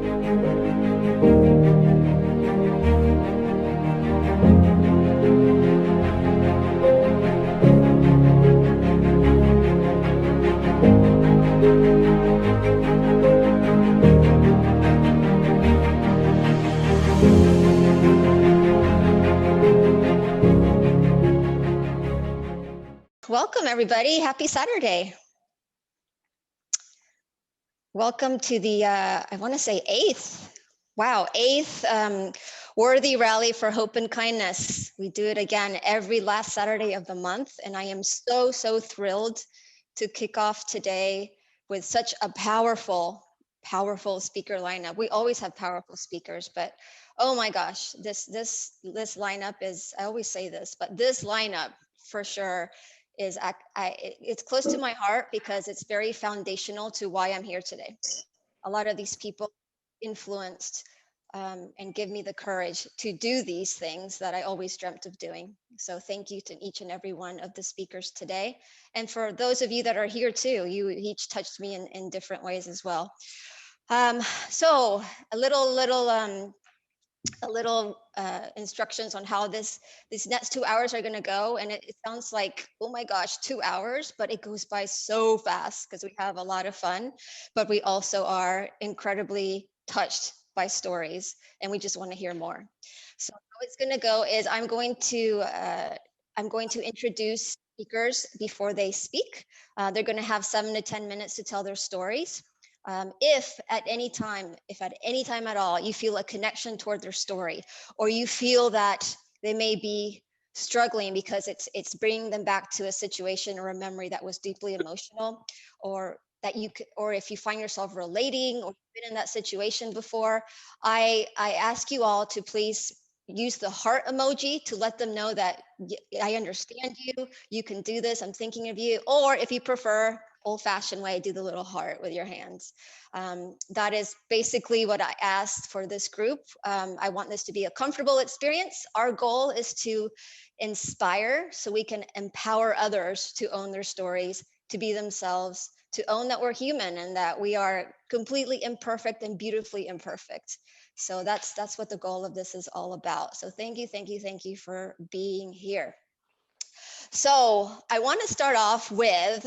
Welcome, everybody. Happy Saturday. Welcome to the, I want to say eighth Worthy Rally for Hope and Kindness. We do it again every last Saturday of the month, and I am so thrilled to kick off today with such a powerful speaker lineup. We always have powerful speakers, but oh my gosh, this lineup is, I always say this, but this lineup for sure is it's close to my heart because it's very foundational to why I'm here today. A lot of these people influenced and give me the courage to do these things that I always dreamt of doing. So thank you to each and every one of the speakers today. And for those of you that are here too, you each touched me in different ways as well. So a little instructions on how these next 2 hours are going to go. And it sounds like, oh my gosh, 2 hours, but it goes by so fast because we have a lot of fun, but we also are incredibly touched by stories and we just want to hear more. So how it's going to go is I'm going to introduce speakers before they speak. They're going to have 7 to 10 minutes to tell their stories. If at any time at all, you feel a connection toward their story, or you feel that they may be struggling because it's bringing them back to a situation or a memory that was deeply emotional, or that or if you find yourself relating or been in that situation before, I ask you all to please use the heart emoji to let them know that I understand you, you can do this, I'm thinking of you, or if you prefer, old-fashioned way, do the little heart with your hands. That is basically what I asked for this group. I want this to be a comfortable experience. Our goal is to inspire so we can empower others to own their stories, to be themselves, to own that we're human and that we are completely imperfect and beautifully imperfect. So that's what the goal of this is all about. So thank you for being here. So I want to start off with,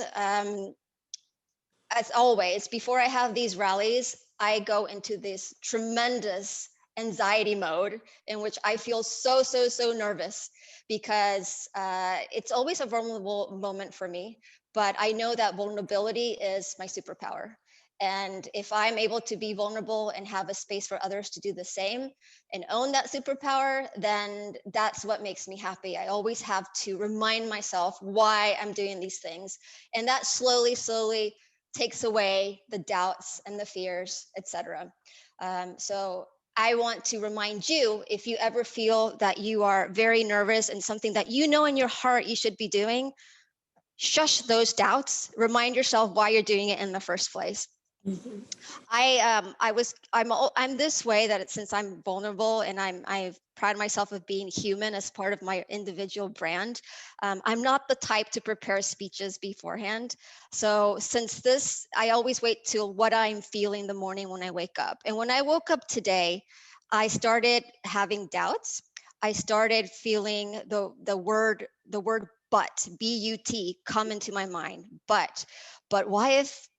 as always, before I have these rallies, I go into this tremendous anxiety mode in which I feel so nervous because it's always a vulnerable moment for me, but I know that vulnerability is my superpower. And if I'm able to be vulnerable and have a space for others to do the same and own that superpower, then that's what makes me happy. I always have to remind myself why I'm doing these things. And that slowly takes away the doubts and the fears, etc. So I want to remind you, if you ever feel that you are very nervous and something that you know in your heart you should be doing, shush those doubts. Remind yourself why you're doing it in the first place. Mm-hmm. I'm this way that since I'm vulnerable and I pride myself of being human as part of my individual brand. I'm not the type to prepare speeches beforehand. So since this, I always wait till what I'm feeling the morning when I wake up. And when I woke up today, I started having doubts. I started feeling the word but, B-U-T, come into my mind. But what if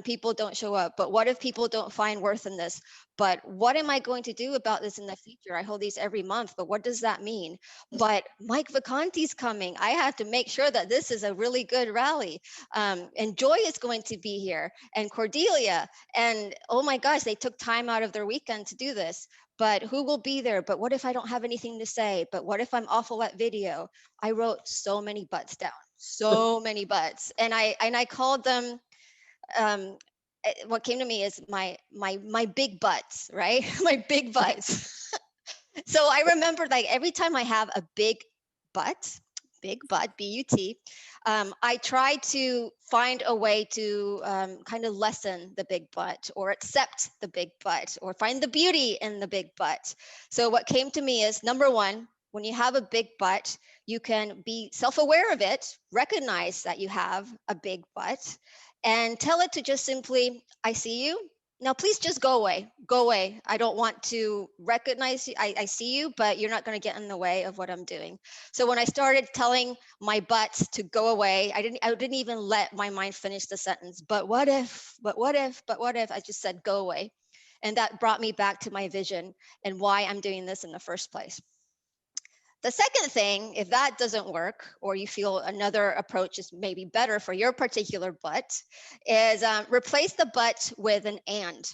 people don't show up? But what if people don't find worth in this? But what am I going to do about this in the future? I hold these every month, but what does that mean? But Mike Vacanti's coming. I have to make sure that this is a really good rally. And Joy is going to be here, and Cordelia. And oh my gosh, they took time out of their weekend to do this. But who will be there? But what if I don't have anything to say? But what if I'm awful at video? I wrote so many buts down, so many buts. And I called them, what came to me is my big butts, right? My big butts. So I remember, like, every time I have a big butt, B-U-T, I try to find a way to kind of lessen the big butt or accept the big butt or find the beauty in the big butt. So what came to me is, number one, when you have a big butt, you can be self-aware of it, recognize that you have a big butt, and tell it to just simply, I see you, Now, please just go away. Go away. I don't want to recognize you. I see you, but you're not going to get in the way of what I'm doing. So when I started telling my butt to go away, I didn't even let my mind finish the sentence. But what if, but what if, but what if? I just said, go away. And that brought me back to my vision and why I'm doing this in the first place. The second thing, if that doesn't work, or you feel another approach is maybe better for your particular butt, is replace the butt with an and.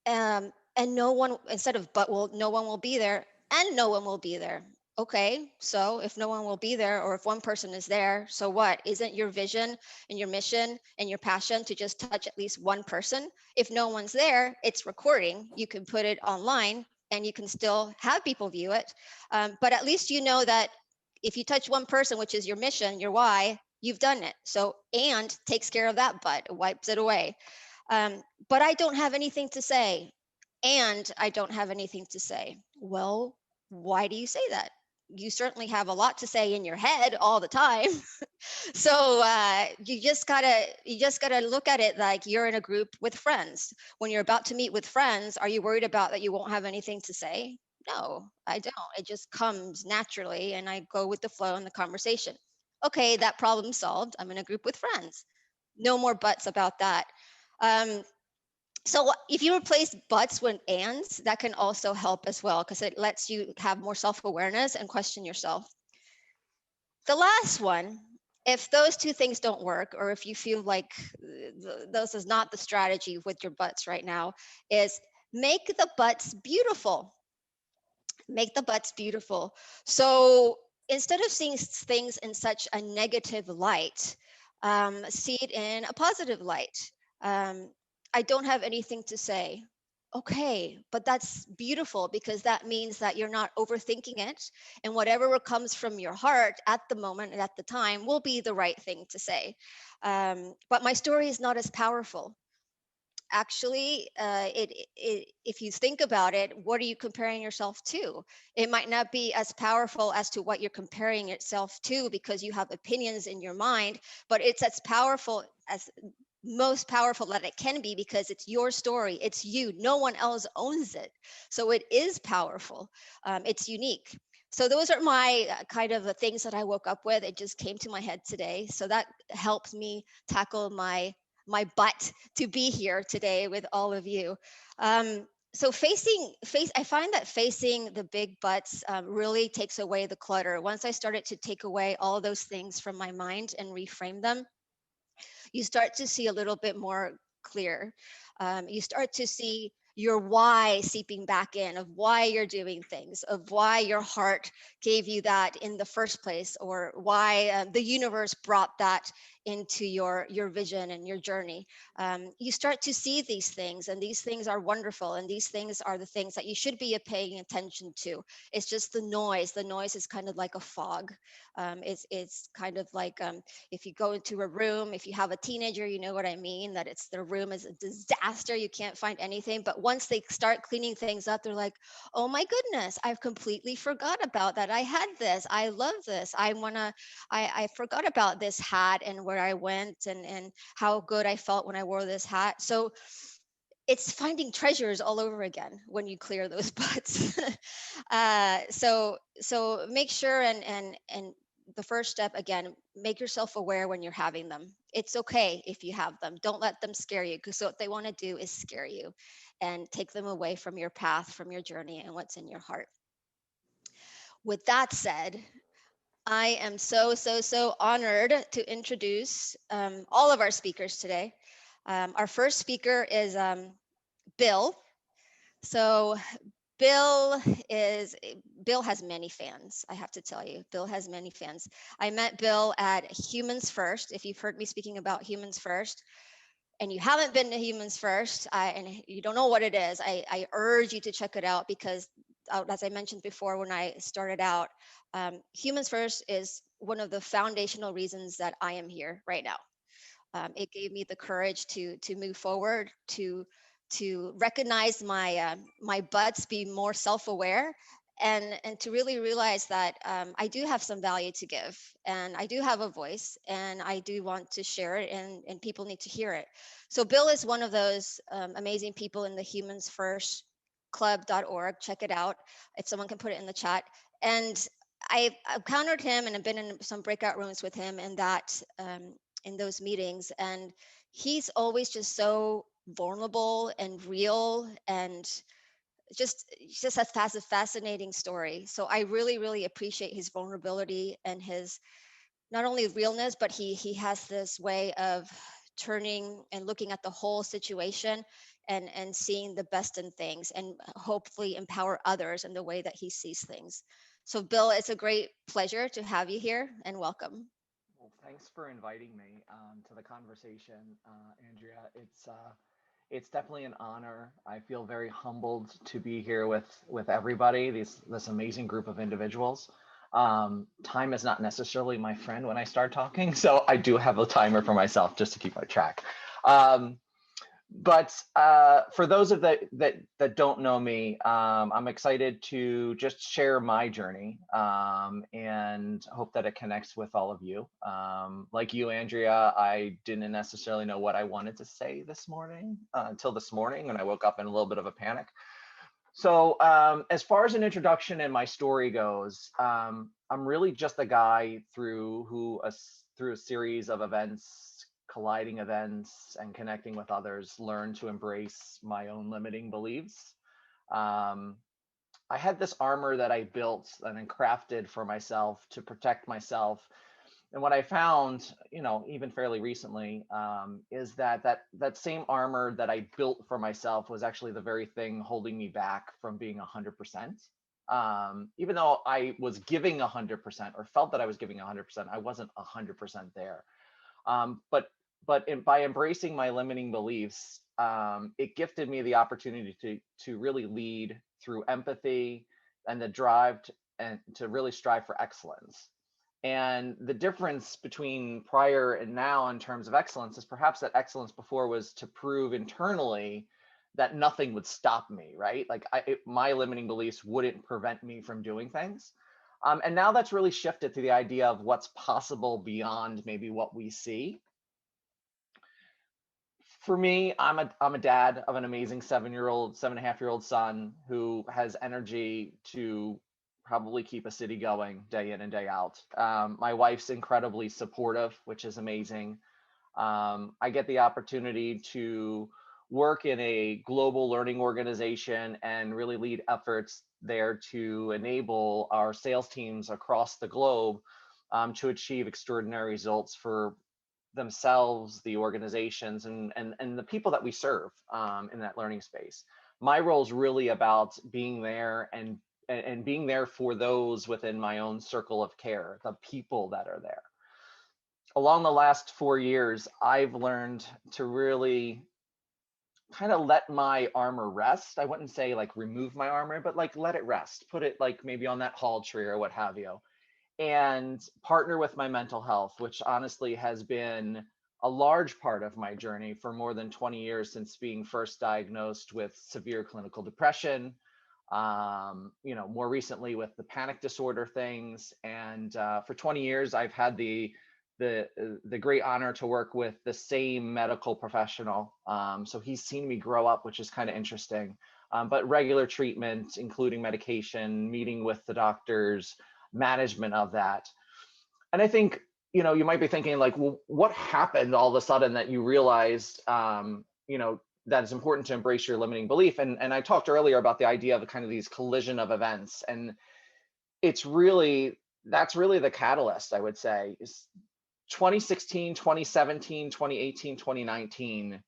And no one, instead of but will, no one will be there, and no one will be there. Okay, so if no one will be there, or if one person is there, so what? Isn't your vision and your mission and your passion to just touch at least one person? If no one's there, it's recording. You can put it online and you can still have people view it. But at least you know that if you touch one person, which is your mission, your why, you've done it. So, and takes care of that butt, wipes it away. But I don't have anything to say. And I don't have anything to say. Well, why do you say that? You certainly have a lot to say in your head all the time. So you just gotta look at it like you're in a group with friends. When you're about to meet with friends, are you worried about that you won't have anything to say? No, I don't. It just comes naturally, and I go with the flow in the conversation. Okay, that problem solved. I'm in a group with friends. No more buts about that. Um, so if you replace buts with ands, that can also help as well, because it lets you have more self-awareness and question yourself. The last one, if those two things don't work, or if you feel like this is not the strategy with your butts right now, is make the butts beautiful. Make the butts beautiful. So instead of seeing things in such a negative light, see it in a positive light. I don't have anything to say. Okay, but that's beautiful, because that means that you're not overthinking it, and whatever comes from your heart at the moment and at the time will be the right thing to say. But my story is not as powerful. Actually, if you think about it, what are you comparing yourself to? It might not be as powerful as to what you're comparing itself to, because you have opinions in your mind, but it's as powerful as most powerful that it can be, because it's your story, it's you, no one else owns it, so it is powerful. It's unique. So those are my kind of the things that I woke up with. It just came to my head today, so that helped me tackle my butt to be here today with all of you. So I find that facing the big butts really takes away the clutter. Once I started to take away all those things from my mind and reframe them, you start to see a little bit more clear. You start to see your why seeping back in, of why you're doing things, of why your heart gave you that in the first place, or why the universe brought that into your vision and your journey. You start to see these things, and these things are wonderful, and these things are the things that you should be paying attention to. It's just the noise. The noise is kind of like a fog. It's kind of like if you go into a room, if you have a teenager, you know what I mean, that it's their room is a disaster. You can't find anything. But once they start cleaning things up, they're like, oh my goodness, I've completely forgot about that. I had this. I love this. I forgot about this hat and where I went, and how good I felt when I wore this hat. So it's finding treasures all over again when you clear those butts. So make sure, and the first step again, make yourself aware when you're having them. It's okay if you have them. Don't let them scare you, because what they want to do is scare you and take them away from your path, from your journey, and what's in your heart. With that said, I am so honored to introduce all of our speakers today. Our first speaker is Bill. So Bill is Bill has many fans, I have to tell you. Bill has many fans. I met Bill at Humans First. If you've heard me speaking about Humans First and you haven't been to Humans First, and you don't know what it is, I urge you to check it out, because as I mentioned before when I started out, Humans First is one of the foundational reasons that I am here right now. It gave me the courage to move forward, to recognize my butts, be more self-aware, and to really realize that I do have some value to give, and I do have a voice, and I do want to share it, and people need to hear it. So Bill is one of those amazing people in the Humans First Club.org. Check it out if someone can put it in the chat. And I've encountered him and have been in some breakout rooms with him in those meetings, and he's always just so vulnerable and real, and just has a fascinating story. So I really, really appreciate his vulnerability and his not only realness, but he has this way of turning and looking at the whole situation and seeing the best in things, and hopefully empower others in the way that he sees things. So Bill, it's a great pleasure to have you here, and welcome. Well, thanks for inviting me to the conversation, Andrea. It's definitely an honor. I feel very humbled to be here with everybody. This amazing group of individuals. Time is not necessarily my friend when I start talking, so I do have a timer for myself just to keep my track. Um, but for those of that don't know me, I'm excited to just share my journey and hope that it connects with all of you. Like you, Andrea, I didn't necessarily know what I wanted to say this morning until this morning when I woke up in a little bit of a panic. So as far as an introduction and my story goes, I'm really just a guy through a series of events, colliding events, and connecting with others, learned to embrace my own limiting beliefs. Um, I had this armor that I built and then crafted for myself to protect myself. And what I found, even fairly recently, is that same armor that I built for myself was actually the very thing holding me back from being 100%. Even though I was giving 100% or felt that I was giving 100%, I wasn't 100% there. By embracing my limiting beliefs, it gifted me the opportunity to really lead through empathy and the drive and to really strive for excellence. And the difference between prior and now in terms of excellence is perhaps that excellence before was to prove internally that nothing would stop me, right? Like my limiting beliefs wouldn't prevent me from doing things. And now that's really shifted to the idea of what's possible beyond maybe what we see. For me, I'm a dad of an amazing 7-year-old, 7.5-year-old son who has energy to probably keep a city going day in and day out. My wife's incredibly supportive, which is amazing. I get the opportunity to work in a global learning organization and really lead efforts there to enable our sales teams across the globe to achieve extraordinary results for themselves, the organizations, and the people that we serve in that learning space. My role is really about being there and being there for those within my own circle of care, the people that are there. Along the last 4 years, I've learned to really kind of let my armor rest. I wouldn't say like remove my armor, but like let it rest, put it like maybe on that hall tree or what have you, and partner with my mental health, which honestly has been a large part of my journey for more than 20 years since being first diagnosed with severe clinical depression. More recently with the panic disorder things, and for 20 years I've had the great honor to work with the same medical professional. So he's seen me grow up, which is kind of interesting. But regular treatment, including medication, meeting with the doctors, management of that. And I think, you might be thinking like, well, what happened all of a sudden that you realized, that it's important to embrace your limiting belief. And I talked earlier about the idea of kind of these collision of events. And that's really the catalyst, I would say, is 2016, 2017, 2018, 2019.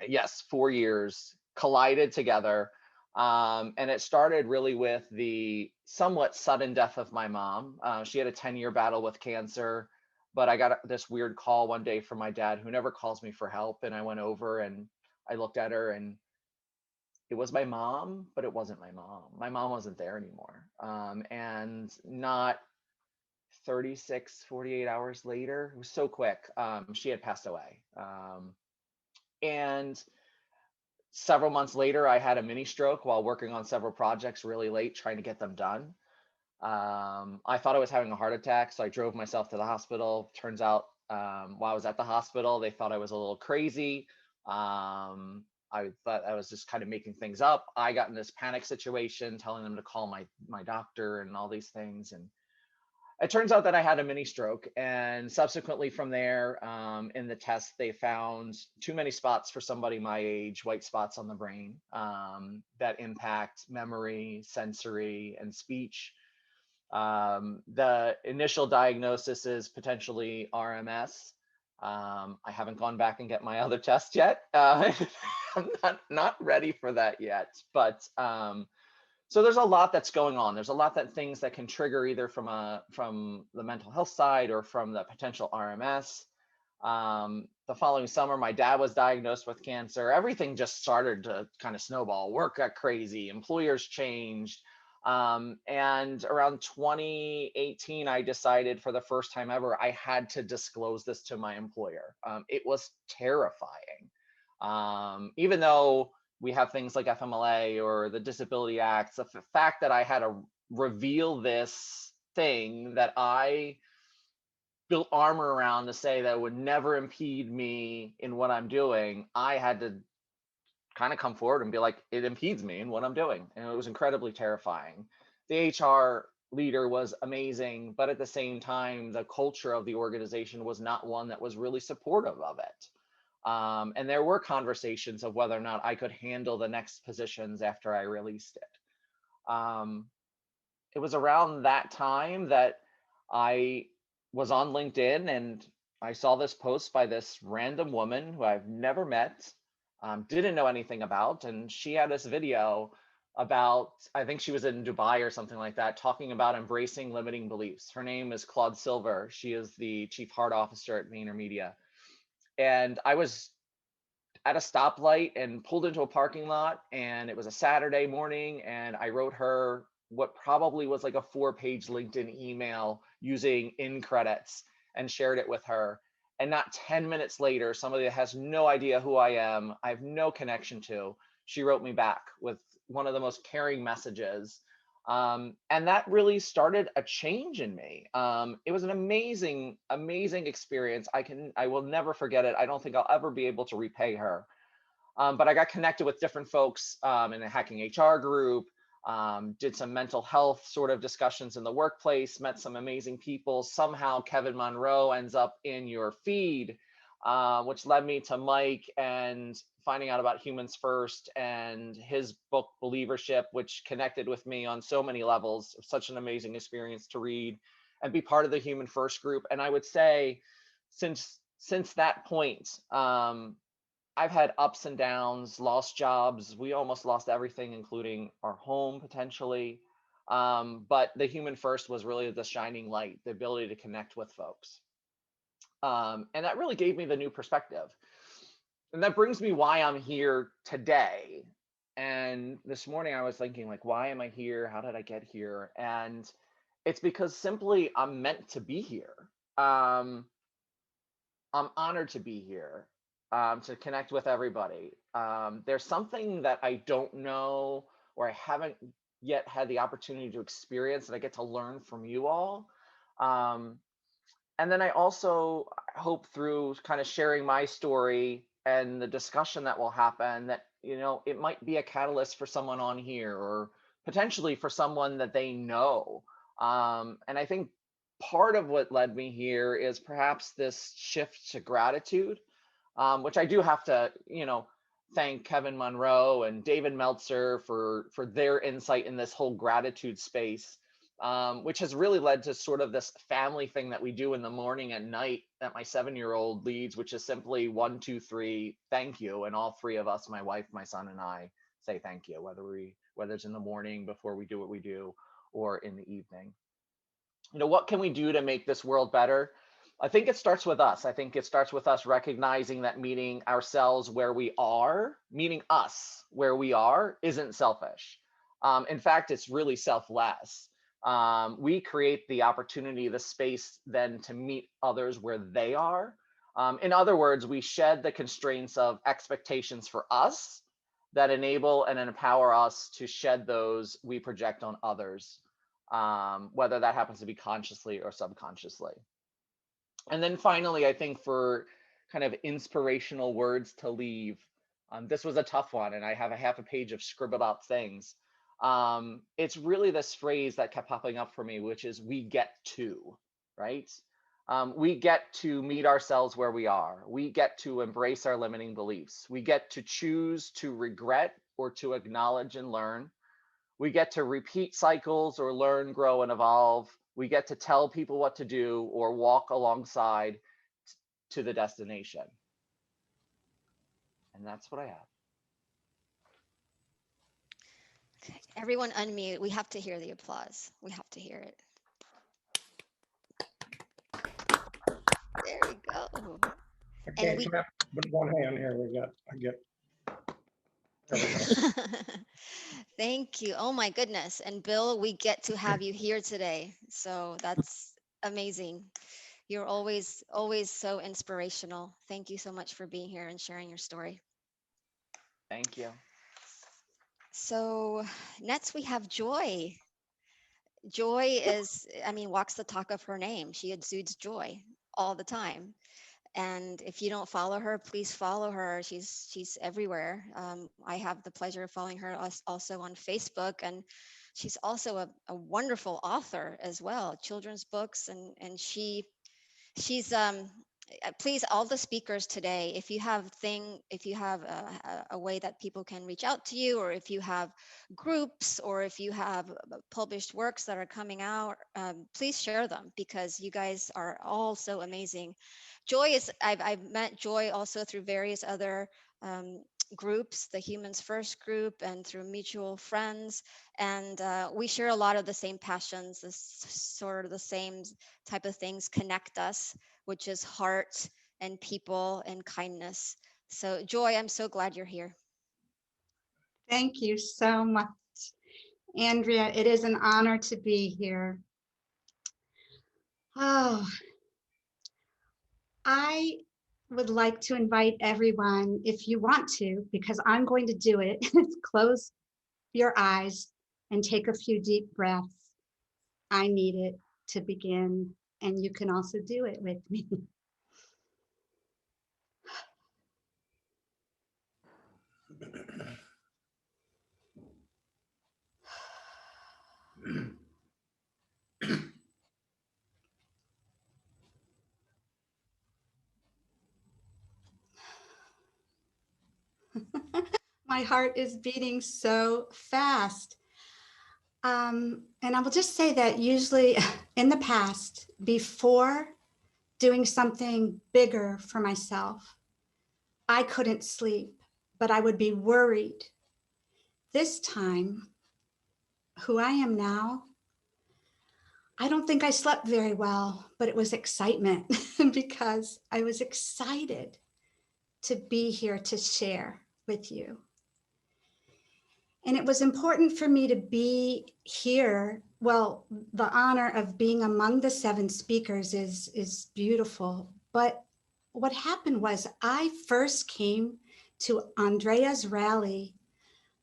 Yes, 4 years collided together. And it started really with the somewhat sudden death of my mom. She had a 10-year battle with cancer, but I got this weird call one day from my dad, who never calls me for help. And I went over and I looked at her, and it was my mom, but it wasn't my mom. My mom wasn't there anymore. And not 36, 48 hours later, it was so quick, she had passed away. And Several months later, I had a mini stroke while working on several projects really late, trying to get them done. I thought I was having a heart attack, so I drove myself to the hospital. Turns out, while I was at the hospital, they thought I was a little crazy. I thought I was just kind of making things up. I got in this panic situation, telling them to call my doctor and all these things. And it turns out that I had a mini stroke. And subsequently from there, in the test, they found too many spots for somebody my age, white spots on the brain, that impact memory, sensory, and speech. The initial diagnosis is potentially RMS. I haven't gone back and get my other test yet. I'm not ready for that yet. But so there's a lot that's going on. There's a lot that things that can trigger either from the mental health side or from the potential RMS. The following summer, my dad was diagnosed with cancer. Everything just started to kind of snowball. Work got crazy. Employers changed. And around 2018, I decided for the first time ever, I had to disclose this to my employer. It was terrifying. Even though we have things like FMLA or the Disability Act, the fact that I had to reveal this thing that I built armor around to say that would never impede me in what I'm doing, I had to kind of come forward and be like, it impedes me in what I'm doing. And it was incredibly terrifying. The HR leader was amazing, but at the same time, the culture of the organization was not one that was really supportive of it. And there were conversations of whether or not I could handle the next positions after I released it. It was around that time that I was on LinkedIn and I saw this post by this random woman who I've never met, didn't know anything about. And she had this video about, I think she was in Dubai or something like that, talking about embracing limiting beliefs. Her name is Claude Silver. She is the chief heart officer at VaynerMedia. And I was at a stoplight and pulled into a parking lot, and it was a Saturday morning, and I wrote her what probably was like a 4-page LinkedIn email using in credits and shared it with her. And not 10 minutes later, somebody that has no idea who I am, I have no connection to, she wrote me back with one of the most caring messages. And that really started a change in me. It was an amazing, amazing experience. I will never forget it. I don't think I'll ever be able to repay her. But I got connected with different folks in a hacking HR group, did some mental health sort of discussions in the workplace, met some amazing people. Somehow Kevin Monroe ends up in your feed, which led me to Mike and finding out about Humans First and his book Believership, which connected with me on so many levels. Such an amazing experience to read and be part of the Human First group. And I would say since that point, I've had ups and downs, lost jobs. We almost lost everything, including our home potentially. But the Human First was really the shining light, the ability to connect with folks. And that really gave me the new perspective. And that brings me why I'm here today. And this morning I was thinking, like, why am I here? How did I get here? And it's because simply I'm meant to be here. I'm honored to be here, to connect with everybody. There's something that I don't know or I haven't yet had the opportunity to experience that I get to learn from you all. And then I also hope through kind of sharing my story and the discussion that will happen that, it might be a catalyst for someone on here or potentially for someone that they know. And I think part of what led me here is perhaps this shift to gratitude, which I do have to, thank Kevin Monroe and David Meltzer for their insight in this whole gratitude space, which has really led to sort of this family thing that we do in the morning and night that my 7-year-old leads, which is simply 1, 2, 3, thank you. And all three of us, my wife, my son, and I say thank you, whether it's in the morning before we do what we do or in the evening. What can we do to make this world better? I think it starts with us. I think it starts with us recognizing that meeting ourselves where we are, meeting us where we are, isn't selfish. In fact, it's really selfless. We create the opportunity, the space then to meet others where they are. In other words, we shed the constraints of expectations for us that enable and empower us to shed those we project on others, whether that happens to be consciously or subconsciously. And then finally, I think for kind of inspirational words to leave, this was a tough one, and I have a half a page of scribbled out things. It's really this phrase that kept popping up for me, which is "we get to," right? We get to meet ourselves where we are. We get to embrace our limiting beliefs. We get to choose to regret or to acknowledge and learn. We get to repeat cycles or learn, grow, and evolve. We get to tell people what to do or walk alongside to the destination. And that's what I have. Okay, everyone unmute. We have to hear the applause. We have to hear it. There we go. I can't clap with one hand here. I get. There we go. Thank you. Oh my goodness. And Bill, we get to have you here today. So that's amazing. You're always so inspirational. Thank you so much for being here and sharing your story. Thank you. So next we have Joy. Joy is, I mean, walks the talk of her name. She exudes joy all the time. And if you don't follow her, please follow her. She's everywhere. I have the pleasure of following her also on Facebook, and she's also a wonderful author as well, children's books, and she's please, all the speakers today, if you have a way that people can reach out to you, or if you have groups, or if you have published works that are coming out, please share them, because you guys are all so amazing. Joy is, I've met Joy also through various other groups, the Humans First group, and through mutual friends. And we share a lot of the same passions, this sort of the same type of things connect us, which is heart and people and kindness. So Joy, I'm so glad you're here. Thank you so much, Andrea. It is an honor to be here. Oh, I would like to invite everyone, if you want to, because I'm going to do it, close your eyes and take a few deep breaths. I need it to begin, and you can also do it with me. My heart is beating so fast. And I will just say that usually in the past, before doing something bigger for myself, I couldn't sleep, but I would be worried. This time, who I am now, I don't think I slept very well, but it was excitement because I was excited to be here to share with you. And it was important for me to be here. Well, the honor of being among the 7 speakers is beautiful. But what happened was I first came to Andrea's rally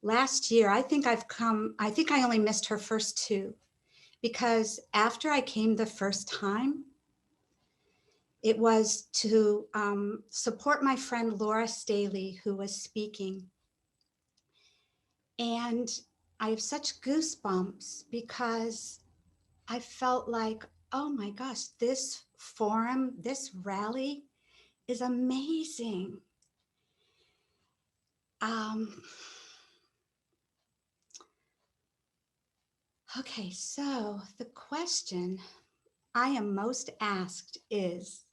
last year. I think I only missed her first 2, because after I came the first time, it was to support my friend Laura Staley, who was speaking. And I have such goosebumps because I felt like, oh my gosh, this forum, this rally is amazing. Okay, so the question I am most asked is,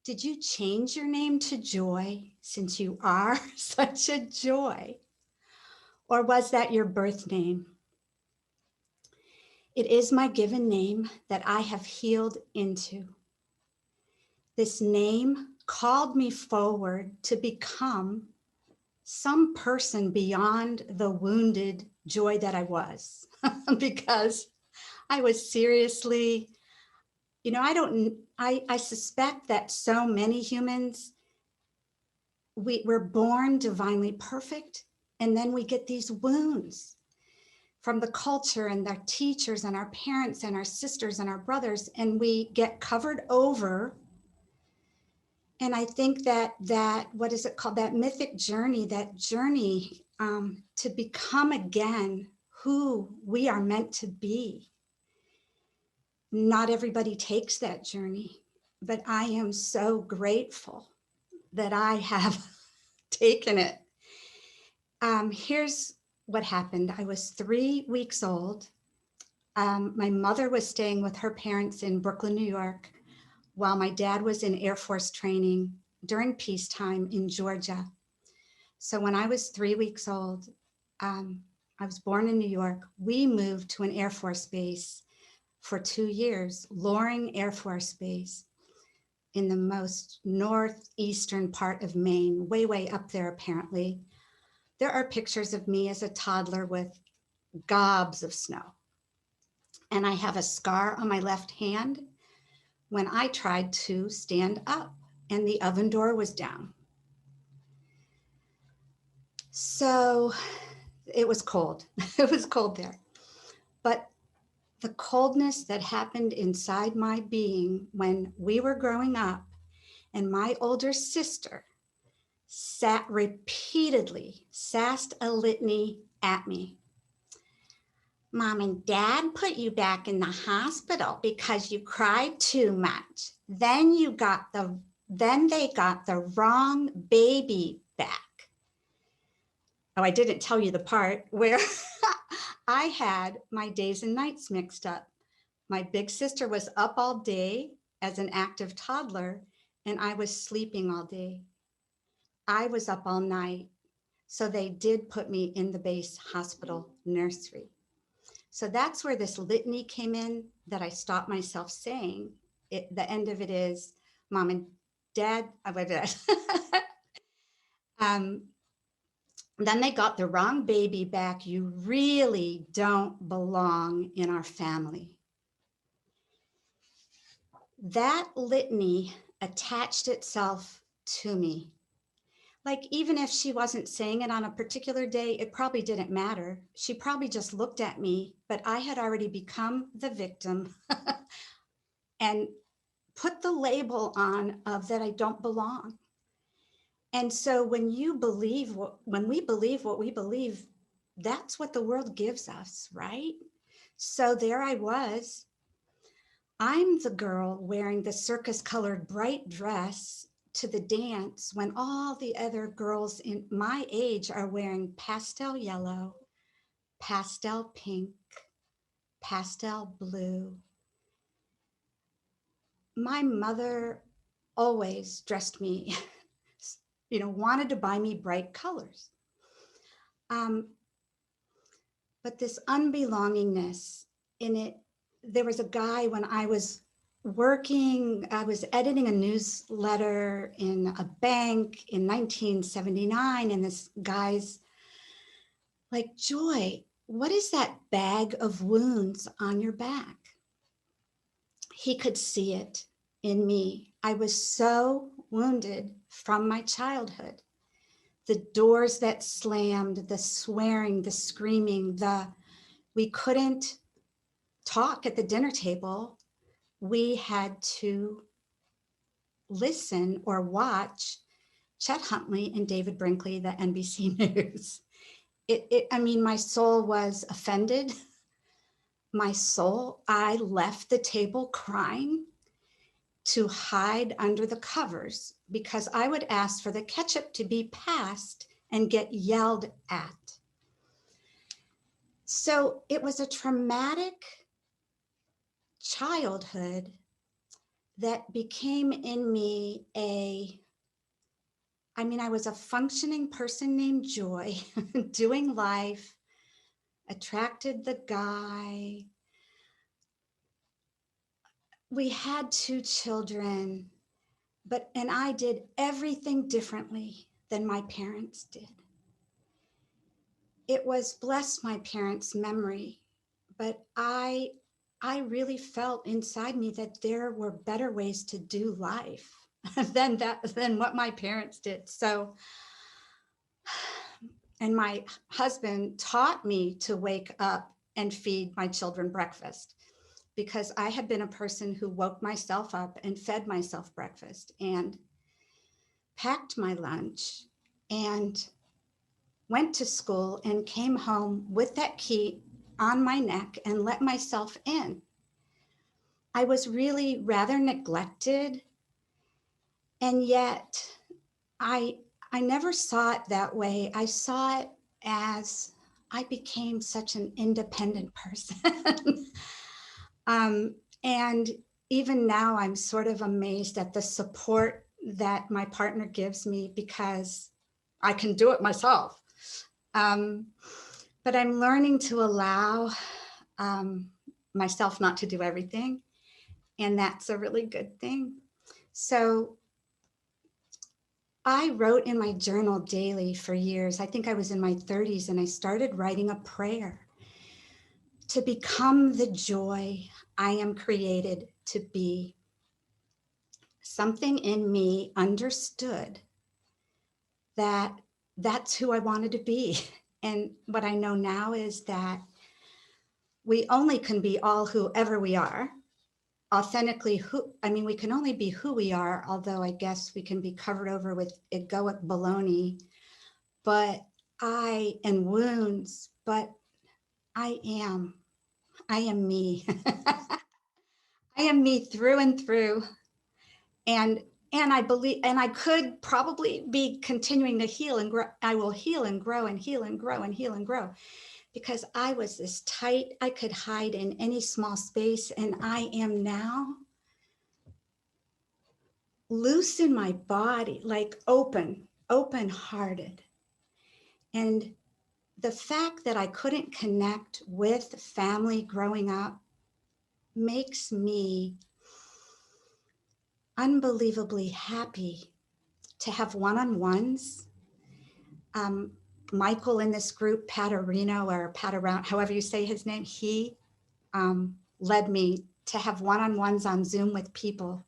did you change your name to Joy since you are such a joy? Or was that your birth name? It is my given name that I have healed into. This name called me forward to become some person beyond the wounded joy that I was, because I was seriously, you know, I suspect that so many humans, we're born divinely perfect, And then we get these wounds from the culture and our teachers and our parents and our sisters and our brothers, and we get covered over. And I think that what is it called? That mythic journey, that journey to become again who we are meant to be. Not everybody takes that journey, but I am so grateful that I have taken it. Here's what happened. I was 3 weeks old. My mother was staying with her parents in Brooklyn, New York, while my dad was in Air Force training during peacetime in Georgia. So when I was 3 weeks old, I was born in New York. We moved to an Air Force base for 2 years, Loring Air Force Base in the most northeastern part of Maine, way, way up there apparently. There are pictures of me as a toddler with gobs of snow. And I have a scar on my left hand when I tried to stand up and the oven door was down. So it was cold. It was cold there. But the coldness that happened inside my being when we were growing up and my older sister repeatedly sassed a litany at me. Mom and Dad put you back in the hospital because you cried too much. Then they got the wrong baby back. Oh, I didn't tell you the part where I had my days and nights mixed up. My big sister was up all day as an active toddler, and I was sleeping all day. I was up all night. So they did put me in the base hospital nursery. So that's where this litany came in that I stopped myself saying. The end of it is, Mom and Dad, then they got the wrong baby back. You really don't belong in our family. That litany attached itself to me. Like, even if she wasn't saying it on a particular day, it probably didn't matter. She probably just looked at me, but I had already become the victim and put the label on of that I don't belong. And so when we believe what we believe, that's what the world gives us, right? So there I was. I'm the girl wearing the circus colored bright dress to the dance when all the other girls in my age are wearing pastel yellow, pastel pink, pastel blue. My mother always dressed me, wanted to buy me bright colors. But this unbelongingness in it, there was a guy when I was working, I was editing a newsletter in a bank in 1979, and this guy's like, Joy, what is that bag of wounds on your back? He could see it in me. I was so wounded from my childhood. The doors that slammed, the swearing, the screaming, we couldn't talk at the dinner table. We had to listen or watch Chet Huntley and David Brinkley, the NBC News. My soul was offended. I left the table crying to hide under the covers because I would ask for the ketchup to be passed and get yelled at. So it was a traumatic childhood that became in me I was a functioning person named Joy, doing life, attracted the guy. We had 2 children, and I did everything differently than my parents did. It was, bless my parents' memory, but I really felt inside me that there were better ways to do life than what my parents did. So And my husband taught me to wake up and feed my children breakfast, because I had been a person who woke myself up and fed myself breakfast and packed my lunch and went to school and came home with that key on my neck and let myself in. I was really rather neglected. And yet I never saw it that way. I saw it as I became such an independent person. And even now, I'm sort of amazed at the support that my partner gives me, because I can do it myself. But I'm learning to allow myself not to do everything. And that's a really good thing. So I wrote in my journal daily for years. I think I was in my 30s and I started writing a prayer to become the joy I am created to be. Something in me understood that that's who I wanted to be. And what I know now is that we only can be all whoever we are, authentically we can only be who we are, although I guess we can be covered over with egoic baloney, and wounds, but I am me. I am me through and through. And I believe, and I could probably be continuing to heal and grow. I will heal and grow and heal and grow and heal and grow, because I was this tight, I could hide in any small space. And I am now loose in my body, like open-hearted. And the fact that I couldn't connect with family growing up makes me unbelievably happy to have one-on-ones. Michael in this group, Patarino or Pataround, however you say his name, he led me to have one-on-ones on Zoom with people.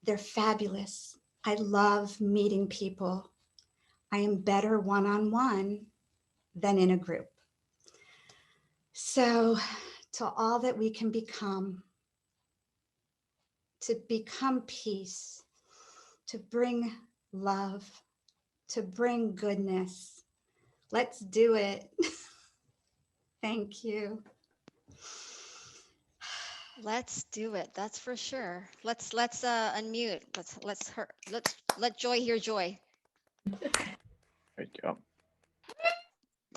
They're fabulous. I love meeting people. I am better one-on-one than in a group. So to all that we can become, to become peace, to bring love, to bring goodness. Let's do it. Thank you. Let's do it. That's for sure. Let's unmute. Let's let Joy hear Joy. There you go.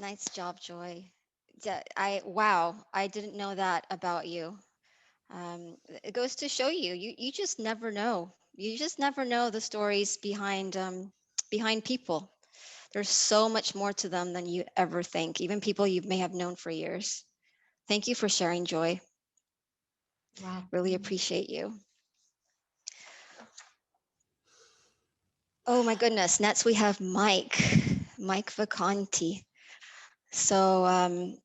Nice job, Joy. Yeah, wow, I didn't know that about you. It goes to show you just never know. You just never know the stories behind people. There's so much more to them than you ever think, even people you may have known for years. Thank you for sharing, Joy. Wow. Really appreciate you. Oh my goodness, next we have Mike Vacanti. So I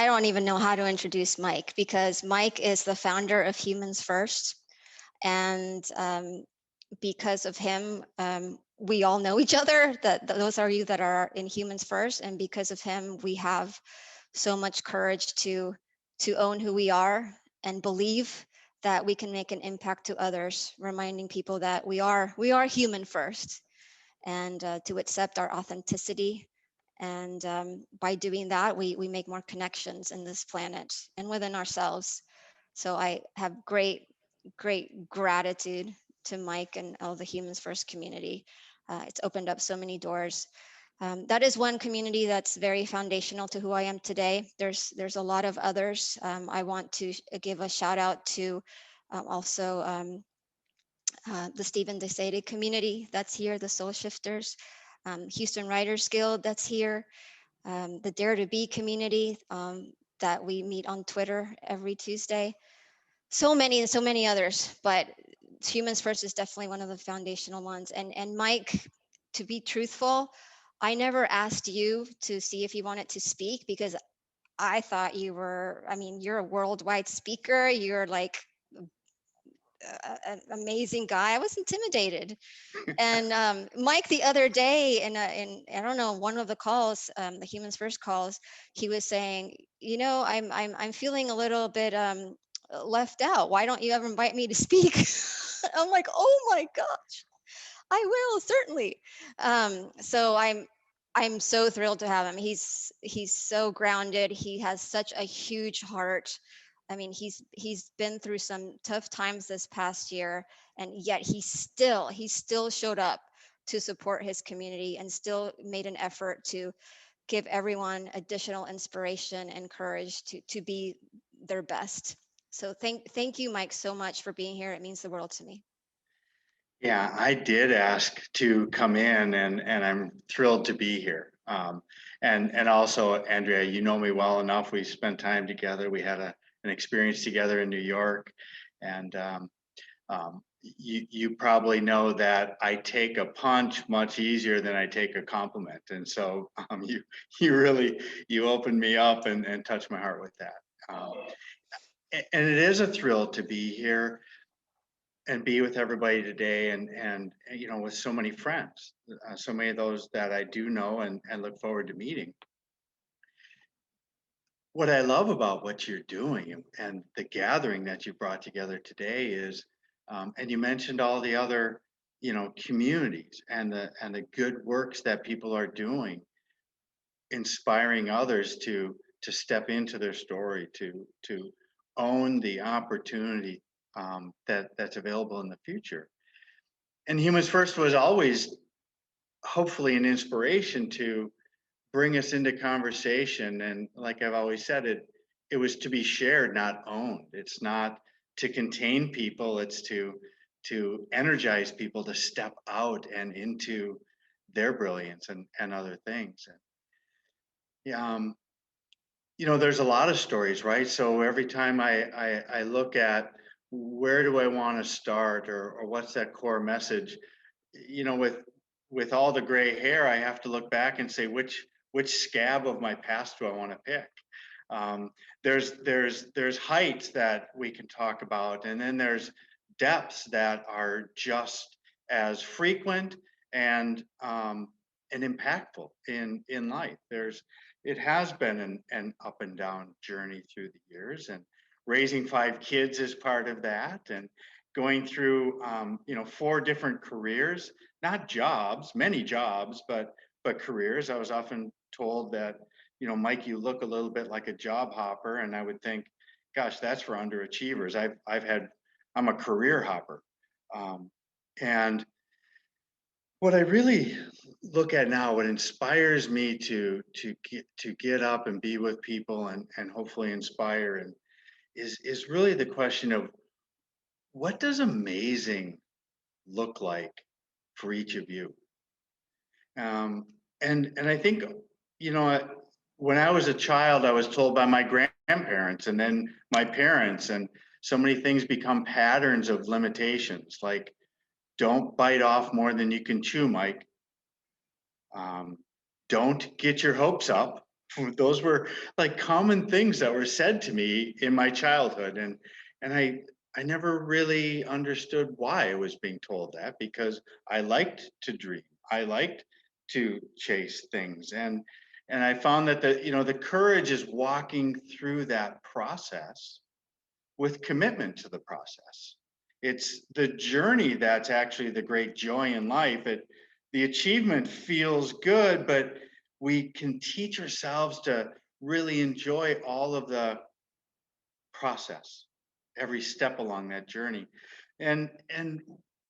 don't even know how to introduce Mike, because Mike is the founder of Humans First. And because of him, we all know each other, that those are you that are in Humans First. And because of him, we have so much courage to own who we are and believe that we can make an impact to others, reminding people that we are human first, and to accept our authenticity. And by doing that, we make more connections in this planet and within ourselves. So I have great gratitude to Mike and all the Humans First community. It's opened up so many doors. That is one community that's very foundational to who I am today. There's a lot of others. I want to give a shout out to also the Stephen DeSade community that's here, the Soul Shifters, Houston Writers Guild that's here, the Dare to Be community that we meet on Twitter every Tuesday. So many others, but Humans First is definitely one of the foundational ones. And Mike, to be truthful, I never asked you to see if you wanted to speak, because I thought you're a worldwide speaker. You're like an amazing guy. I was intimidated. And Mike, the other day, in I don't know, one of the calls, the Humans First calls, he was saying, you know, I'm feeling a little bit left out. Why don't you ever invite me to speak? I'm like, oh my gosh, I will certainly. So I'm so thrilled to have him. He's so grounded. He has such a huge heart. I mean, he's been through some tough times this past year, and yet he still showed up to support his community and still made an effort to give everyone additional inspiration and courage to be their best. So thank you, Mike, so much for being here. It means the world to me. Yeah, I did ask to come in, and I'm thrilled to be here. And also, Andrea, you know me well enough. We spent time together. We had an experience together in New York, and you probably know that I take a punch much easier than I take a compliment. And so you really opened me up and touched my heart with that. And it is a thrill to be here and be with everybody today, and you know, with so many friends, so many of those that I do know and look forward to meeting. What I love about what you're doing and the gathering that you brought together today is, and you mentioned all the other, you know, communities and the good works that people are doing, inspiring others to step into their story, to own the opportunity that's available in the future. And Humans First was always hopefully an inspiration to bring us into conversation. And like I've always said, it was to be shared, not owned. It's not to contain people, it's to energize people to step out and into their brilliance and other things. And yeah, you know, there's a lot of stories, right? So every time I look at where do I want to start, or what's that core message, you know, with all the gray hair, I have to look back and say, which scab of my past do I want to pick? There's heights that we can talk about, and then there's depths that are just as frequent and impactful in life. It has been an up and down journey through the years, and raising 5 kids is part of that, and going through you know, 4 different careers, not jobs, many jobs, but careers. I was often told that, you know, Mike, you look a little bit like a job hopper, and I would think, gosh, that's for underachievers. I'm a career hopper, and what I really look at now, what inspires me to get up and be with people and hopefully inspire, and is really the question of, what does amazing look like for each of you? And I think, you know, when I was a child, I was told by my grandparents and then my parents, and so many things become patterns of limitations, like, don't bite off more than you can chew, Mike. Don't get your hopes up. Those were like common things that were said to me in my childhood, and I never really understood why I was being told that, because I liked to dream. I liked to chase things, and I found that the courage is walking through that process with commitment to the process. It's the journey that's actually the great joy in life. The achievement feels good, but we can teach ourselves to really enjoy all of the process, every step along that journey. And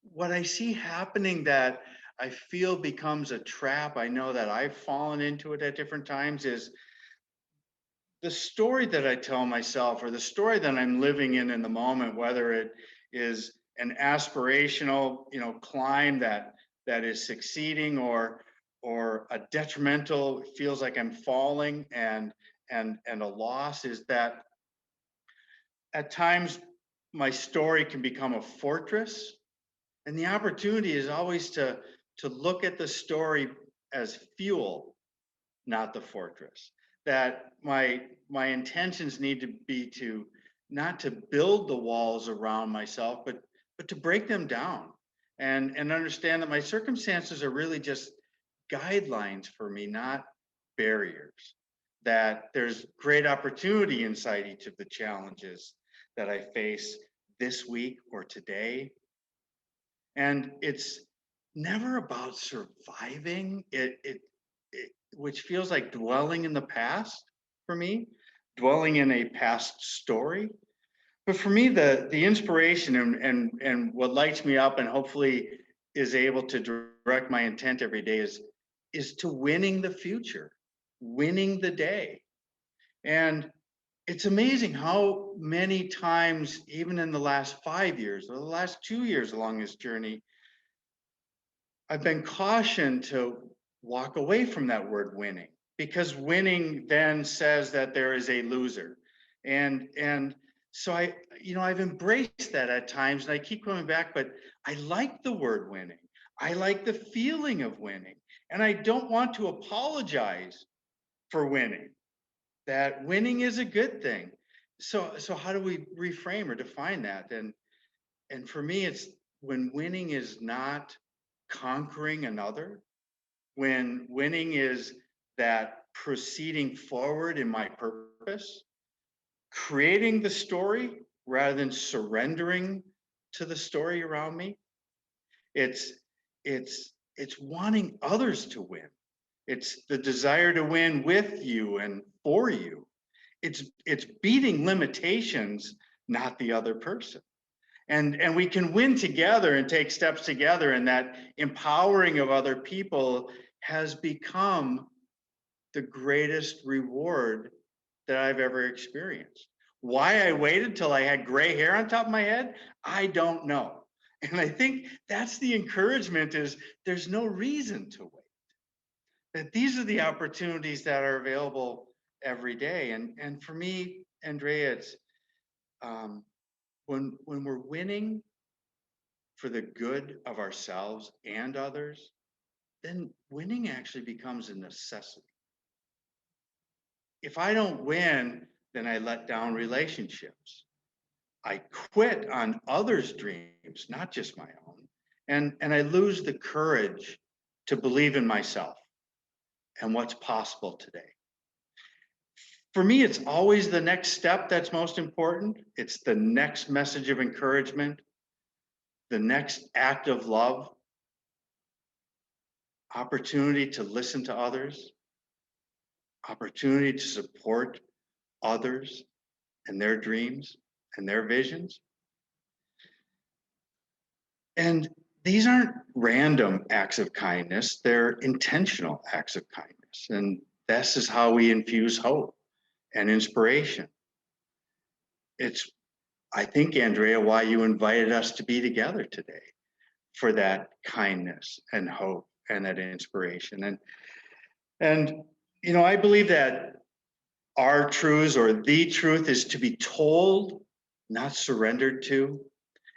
what I see happening that I feel becomes a trap, I know that I've fallen into it at different times, is the story that I tell myself, or the story that I'm living in the moment, whether it is an aspirational, climb that is succeeding, or a detrimental, feels like I'm falling and a loss, is that at times my story can become a fortress, and the opportunity is always to look at the story as fuel, not the fortress. That my intentions need to be not to build the walls around myself, but but to break them down and understand that my circumstances are really just guidelines for me, not barriers. That there's great opportunity inside each of the challenges that I face this week or today. And it's never about surviving it, which feels like dwelling in the past for me, dwelling in a past story. But for me, the inspiration and what lights me up and hopefully is able to direct my intent every day is to winning the future, winning the day. And it's amazing how many times, even in the last 5 years or the last 2 years along this journey, I've been cautioned to walk away from that word winning, because winning then says that there is a loser. And so I've embraced that at times, and I keep coming back, but I like the word winning. I like the feeling of winning, and I don't want to apologize for winning. That winning is a good thing. So how do we reframe or define that? And for me, it's when winning is not conquering another, when winning is that proceeding forward in my purpose, creating the story rather than surrendering to the story around me. It's wanting others to win. It's the desire to win with you and for you. It's beating limitations, not the other person. And we can win together and take steps together, and that empowering of other people has become the greatest reward that I've ever experienced. Why I waited till I had gray hair on top of my head, I don't know. And I think that's the encouragement, is there's no reason to wait. That these are the opportunities that are available every day. And for me, Andrea, it's when we're winning for the good of ourselves and others, then winning actually becomes a necessity. If I don't win, then I let down relationships. I quit on others' dreams, not just my own. And I lose the courage to believe in myself and what's possible today. For me, it's always the next step that's most important. It's the next message of encouragement, the next act of love, opportunity to listen to others, opportunity to support others and their dreams and their visions. And these aren't random acts of kindness, they're intentional acts of kindness. And this is how we infuse hope and inspiration. It's, I think, Andrea, why you invited us to be together today, for that kindness and hope and that inspiration. And I believe that our truths, or the truth, is to be told, not surrendered to,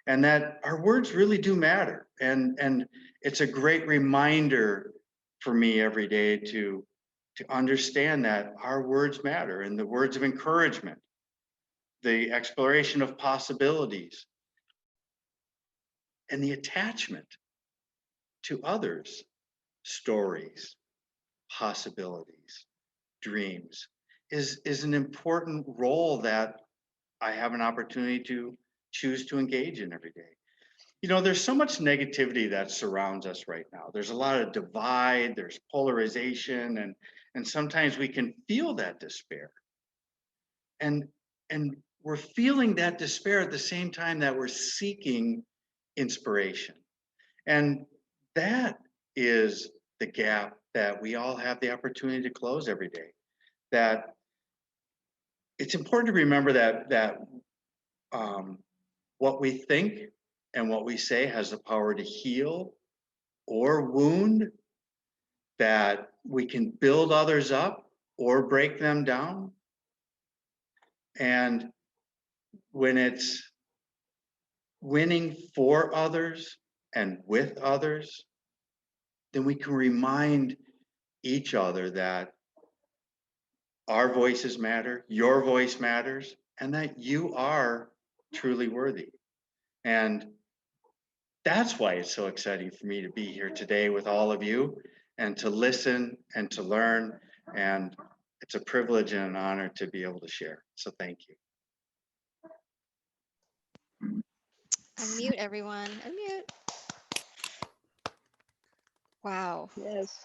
and that our words really do matter. And it's a great reminder for me every day to understand that our words matter, and the words of encouragement, the exploration of possibilities, and the attachment to others' stories, possibilities, dreams is an important role that I have an opportunity to choose to engage in every day. There's so much negativity that surrounds us right now. There's a lot of divide, there's polarization, and sometimes we can feel that despair. And we're feeling that despair at the same time that we're seeking inspiration. And that is the gap that we all have the opportunity to close every day. That it's important to remember that what we think and what we say has the power to heal or wound, that we can build others up or break them down. And when it's winning for others and with others, then we can remind each other that our voices matter, your voice matters, and that you are truly worthy. And that's why it's so exciting for me to be here today with all of you and to listen and to learn. And it's a privilege and an honor to be able to share. So thank you. Unmute everyone. Unmute. Wow. Yes.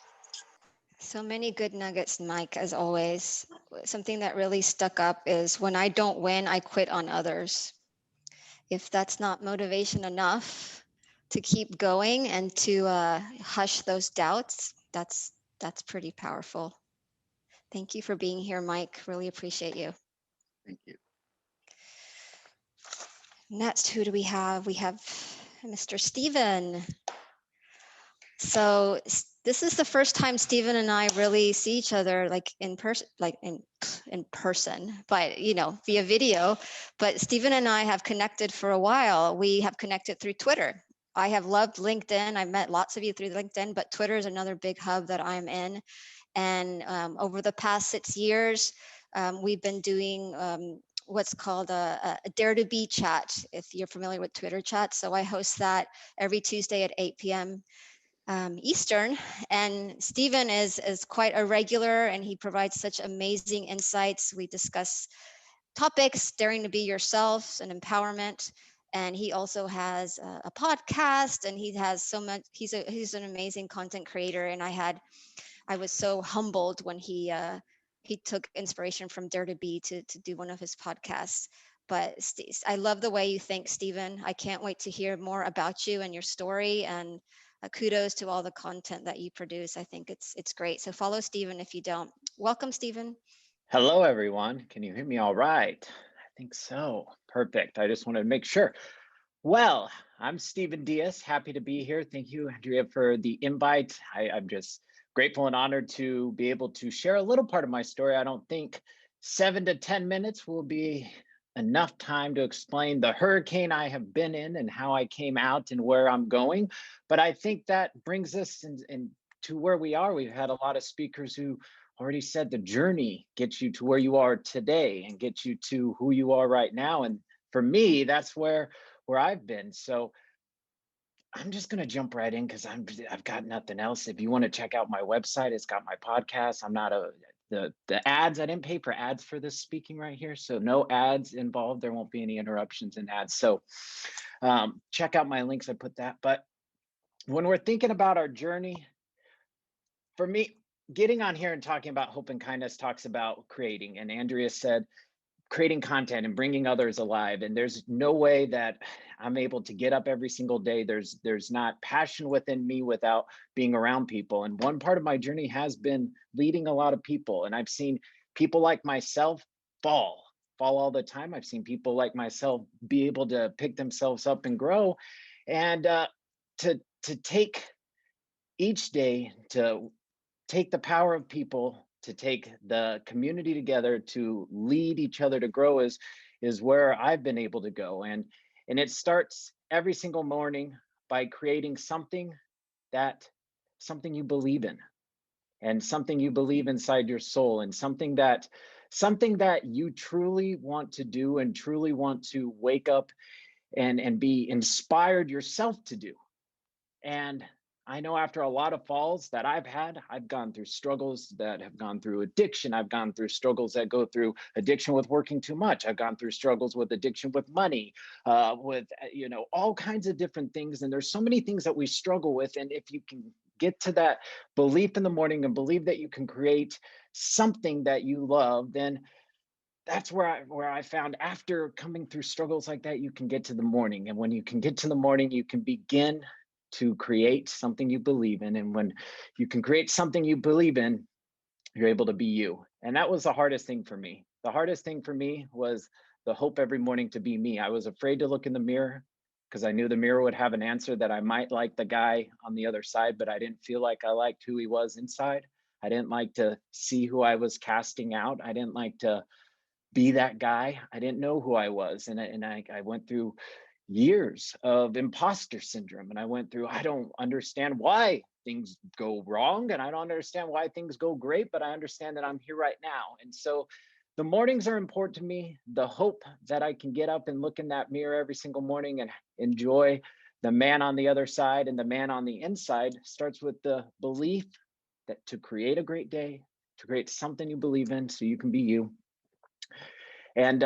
So many good nuggets, Mike, as always. Something that really stuck up is when I don't win, I quit on others. If that's not motivation enough to keep going and to hush those doubts, that's pretty powerful. Thank you for being here, Mike. Really appreciate you. Thank you. Next, who do we have? We have Mr. Steven. So this is the first time Stephen and I really see each other like in person, but via video. But Stephen and I have connected for a while. We have connected through Twitter. I have loved LinkedIn. I've met lots of you through LinkedIn, but Twitter is another big hub that I'm in. And over the past 6 years, we've been doing what's called a Dare to Be chat, if you're familiar with Twitter chat. So I host that every Tuesday at 8 p.m. Eastern, and Stephen is quite a regular, and he provides such amazing insights. We discuss topics, daring to be yourself and empowerment, and he also has a podcast, and he has so much. He's an amazing content creator, and I was so humbled when he took inspiration from Dare to Be to do one of his podcasts. But I love the way you think, Stephen. I can't wait to hear more about you and your story, and kudos to all the content that you produce. I think it's great. So follow Stephen if you don't. Welcome, Stephen. Hello, everyone. Can you hear me all right? I think so. Perfect. I just wanted to make sure. Well, I'm Stephen Diaz. Happy to be here. Thank you, Andrea, for the invite. I'm just grateful and honored to be able to share a little part of my story. I don't think 7 to 10 minutes will be enough time to explain the hurricane I have been in and how I came out and where I'm going. But I think that brings us in to where we are. We've had a lot of speakers who already said the journey gets you to where you are today and gets you to who you are right now. And for me, that's where I've been. So I'm just going to jump right in because I've got nothing else. If you want to check out my website, it's got my podcast. I'm not the ads. I didn't pay for ads for this speaking right here. So no ads involved. There won't be any interruptions in ads. So check out my links. I put that. But when we're thinking about our journey, for me, getting on here and talking about hope and kindness talks about creating. And Andrea said, creating content and bringing others alive. And there's no way that I'm able to get up every single day. There's not passion within me without being around people. And one part of my journey has been leading a lot of people. And I've seen people like myself fall all the time. I've seen people like myself be able to pick themselves up and grow. And to take each day, to take the power of people, to take the community together, to lead each other to grow is where I've been able to go. And it starts every single morning by creating something you believe in, and something you believe inside your soul, and something that you truly want to do and truly want to wake up and be inspired yourself to do. And I know after a lot of falls that I've gone through struggles that have gone through addiction. I've gone through struggles that go through addiction with working too much. I've gone through struggles with addiction with money, with, all kinds of different things. And there's so many things that we struggle with. And if you can get to that belief in the morning and believe that you can create something that you love, then that's where I found after coming through struggles like that, you can get to the morning. And when you can get to the morning, you can begin to create something you believe in. And when you can create something you believe in, you're able to be you. And that was the hardest thing for me. The hardest thing for me was the hope every morning to be me. I was afraid to look in the mirror because I knew the mirror would have an answer that I might like the guy on the other side, but I didn't feel like I liked who he was inside. I didn't like to see who I was casting out. I didn't like to be that guy. I didn't know who I was. And I went through years of imposter syndrome. And I went through, I don't understand why things go wrong. And I don't understand why things go great, but I understand that I'm here right now. And so the mornings are important to me. The hope that I can get up and look in that mirror every single morning and enjoy the man on the other side and the man on the inside starts with the belief that to create a great day, to create something you believe in so you can be you. And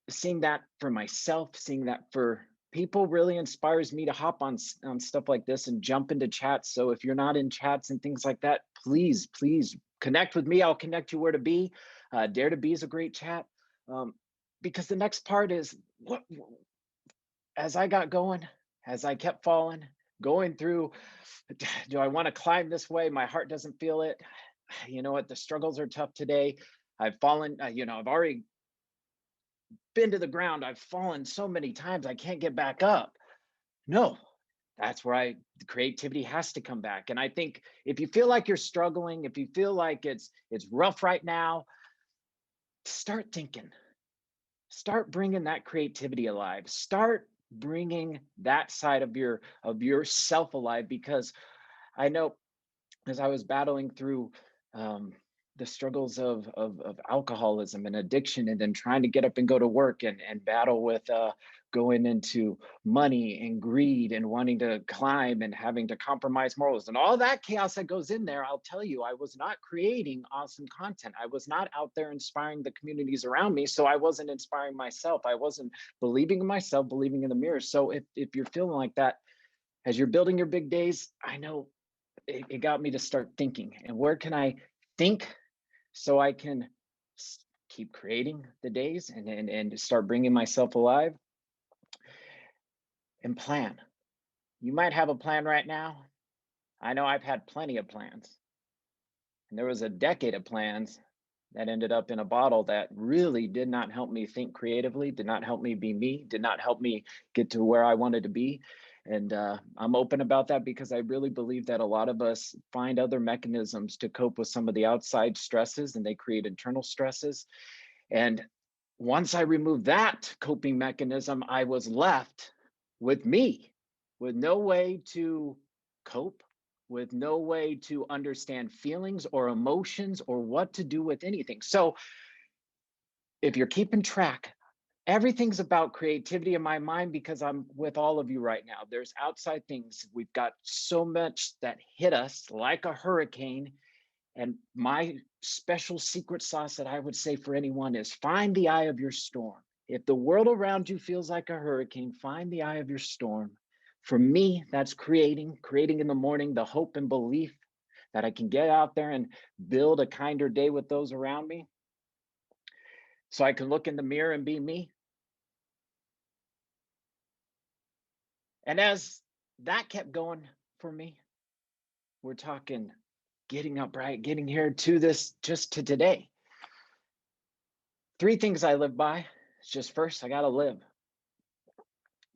seeing that for myself, seeing that for people really inspires me to hop on stuff like this and jump into chats. So if you're not in chats and things like that, please connect with me. I'll connect you where to be. Dare to Be is a great chat. Because the next part is what, as I got going, as I kept falling, going through, do I want to climb this way? My heart doesn't feel it. You know what? The struggles are tough today. I've fallen, I've already been to the ground. I've fallen so many times. I can't get back up. No, that's where the creativity has to come back. And I think if you feel like you're struggling, if you feel like it's rough right now, start thinking, start bringing that creativity alive, start bringing that side of yourself alive. Because I know as I was battling through the struggles of alcoholism and addiction, and then trying to get up and go to work and battle with going into money and greed and wanting to climb and having to compromise morals and all that chaos that goes in there, I'll tell you, I was not creating awesome content. I was not out there inspiring the communities around me. So I wasn't inspiring myself. I wasn't believing in myself, believing in the mirror. So if you're feeling like that, as you're building your big days, I know it got me to start thinking, and where can I think so I can keep creating the days and start bringing myself alive, and plan. You might have a plan right now. I know I've had plenty of plans, and there was a decade of plans that ended up in a bottle that really did not help me think creatively, did not help me be me, did not help me get to where I wanted to be. And I'm open about that because I really believe that a lot of us find other mechanisms to cope with some of the outside stresses, and they create internal stresses. And once I removed that coping mechanism, I was left with me, with no way to cope, with no way to understand feelings or emotions or what to do with anything. So if you're keeping track, everything's about creativity in my mind because I'm with all of you right now. There's outside things. We've got so much that hit us like a hurricane. And my special secret sauce that I would say for anyone is find the eye of your storm. If the world around you feels like a hurricane, find the eye of your storm. For me, that's creating in the morning, the hope and belief that I can get out there and build a kinder day with those around me. So I can look in the mirror and be me. And as that kept going for me, we're talking getting up, right? Getting here to this, just to today. 3 things I live by. It's just first, I gotta live.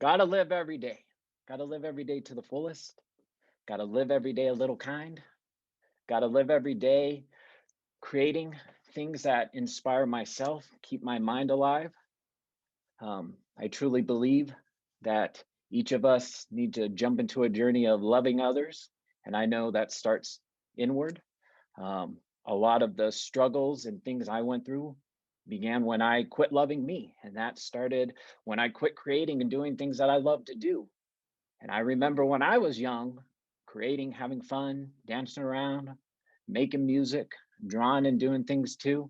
Gotta live every day. Gotta live every day to the fullest. Gotta live every day a little kind. Gotta live every day creating things that inspire myself, keep my mind alive. I truly believe that each of us need to jump into a journey of loving others. And I know that starts inward. A lot of the struggles and things I went through began when I quit loving me. And that started when I quit creating and doing things that I love to do. And I remember when I was young, creating, having fun, dancing around, making music, drawing and doing things too.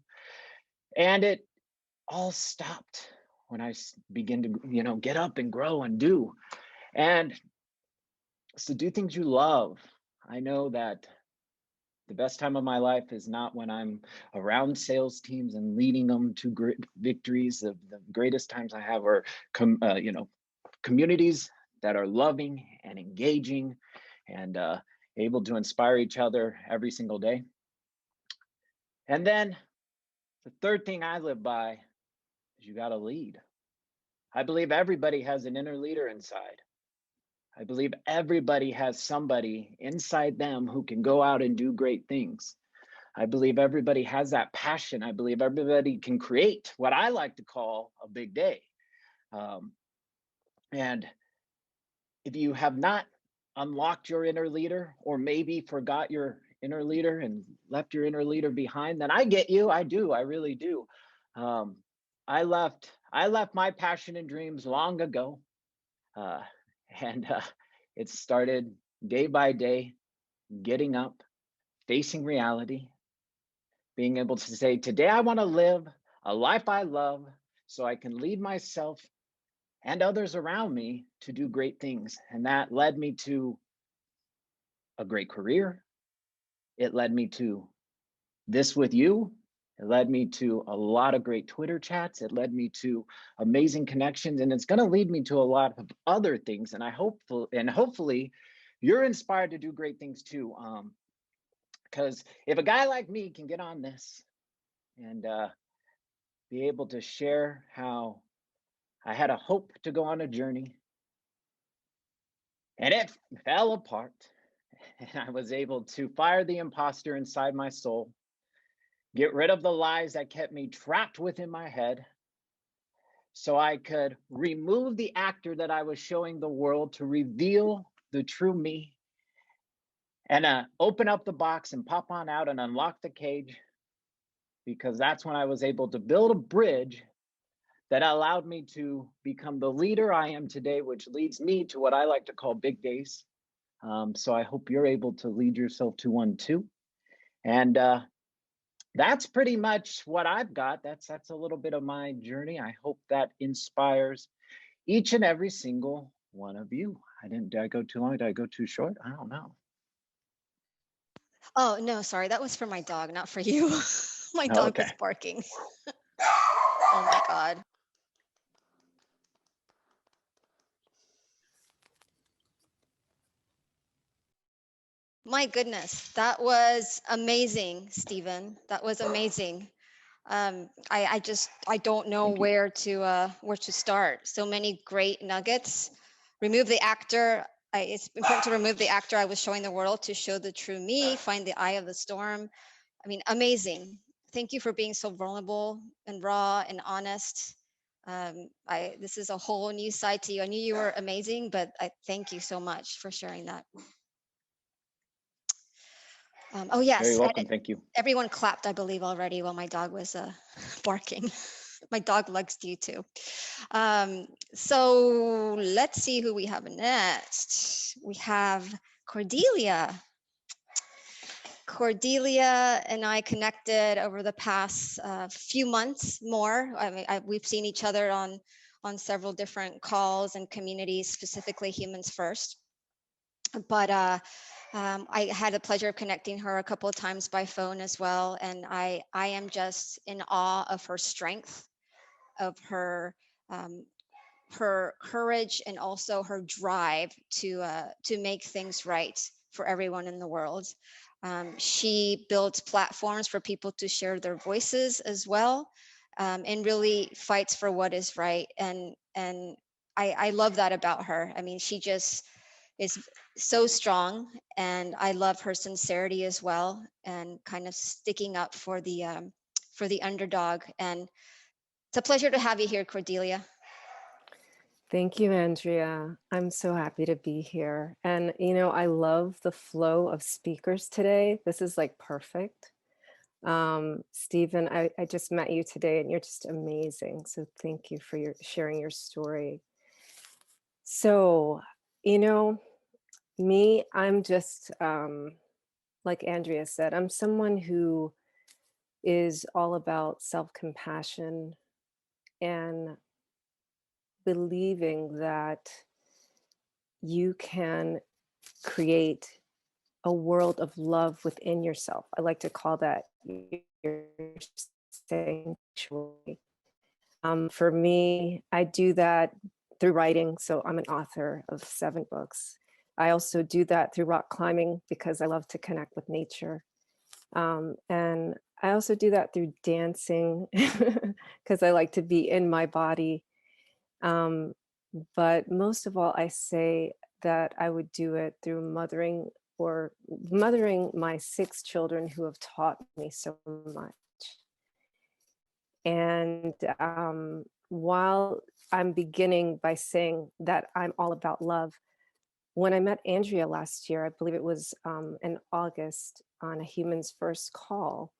And it all stopped when I began to, get up and grow and do. And so do things you love. I know that the best time of my life is not when I'm around sales teams and leading them to great victories. The greatest times I have are, communities that are loving and engaging and able to inspire each other every single day. And then the third thing I live by is you got to lead. I believe everybody has an inner leader inside. I believe everybody has somebody inside them who can go out and do great things. I believe everybody has that passion. I believe everybody can create what I like to call a big day. And if you have not unlocked your inner leader, or maybe forgot your inner leader and left your inner leader behind, then I get you. I do. I really do. I left my passion and dreams long ago. And it started day by day, getting up, facing reality, being able to say, today I want to live a life I love so I can lead myself and others around me to do great things. And that led me to a great career. It led me to this with you. It led me to a lot of great Twitter chats. It led me to amazing connections, and it's going to lead me to a lot of other things. And hopefully you're inspired to do great things too. Because if a guy like me can get on this and be able to share how I had a hope to go on a journey and it fell apart, and I was able to fire the imposter inside my soul, get rid of the lies that kept me trapped within my head, so I could remove the actor that I was showing the world to reveal the true me, and open up the box and pop on out and unlock the cage, because that's when I was able to build a bridge that allowed me to become the leader I am today, which leads me to what I like to call big days. So I hope you're able to lead yourself to one too. And that's pretty much what I've got. That's a little bit of my journey. I hope that inspires each and every single one of you. Did I go too long? Did I go too short? I don't know. Oh, no, sorry. That was for my dog, not for you. My dog was barking. Oh my God. My goodness, that was amazing, Stephen. That was amazing. I don't know where to start. So many great nuggets. Remove the actor. It's important to remove the actor I was showing the world to show the true me, find the eye of the storm. I mean, amazing. Thank you for being so vulnerable and raw and honest. This is a whole new side to you. I knew you were amazing, but I thank you so much for sharing that. Oh yes, very welcome. Thank you. Everyone clapped, I believe, already while my dog was barking. My dog likes you too. So let's see who we have next. We have Cordelia. Cordelia and I connected over the past few months more. I mean, we've seen each other on several different calls and communities, specifically Humans First. But I had the pleasure of connecting her a couple of times by phone as well. And I am just in awe of her strength, of her courage, and also her drive to make things right for everyone in the world. She builds platforms for people to share their voices as well, and really fights for what is right. And I love that about her. I mean, she just is so strong, and I love her sincerity as well, and kind of sticking up for the underdog. And it's a pleasure to have you here, Cordelia. Thank you, Andrea. I'm so happy to be here. And, you know, I love the flow of speakers today. This is like perfect. Stephen, I just met you today and you're just amazing. So thank you for sharing your story. So, you know, me, I'm just, like Andrea said, I'm someone who is all about self-compassion and believing that you can create a world of love within yourself. I like to call that your sanctuary. For me, I do that through writing. So I'm an author of 7 books. I also do that through rock climbing because I love to connect with nature. And I also do that through dancing because I like to be in my body. But most of all, I say that I would do it through mothering my 6 children who have taught me so much. And while I'm beginning by saying that I'm all about love, when I met Andrea last year, I believe it was in August on a Humans First call,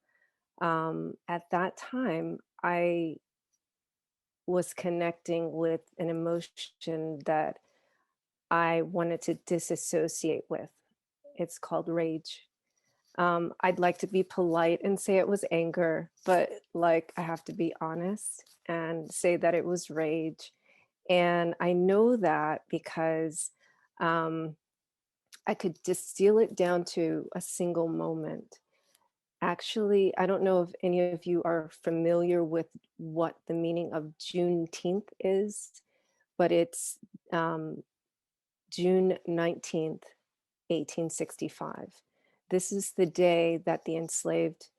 at that time, I was connecting with an emotion that I wanted to disassociate with. It's called rage. I'd like to be polite and say it was anger, but like I have to be honest and say that it was rage. And I know that because I could distill it down to a single moment. Actually, I don't know if any of you are familiar with what the meaning of Juneteenth is, but it's June 19th, 1865. This is the day that the enslaved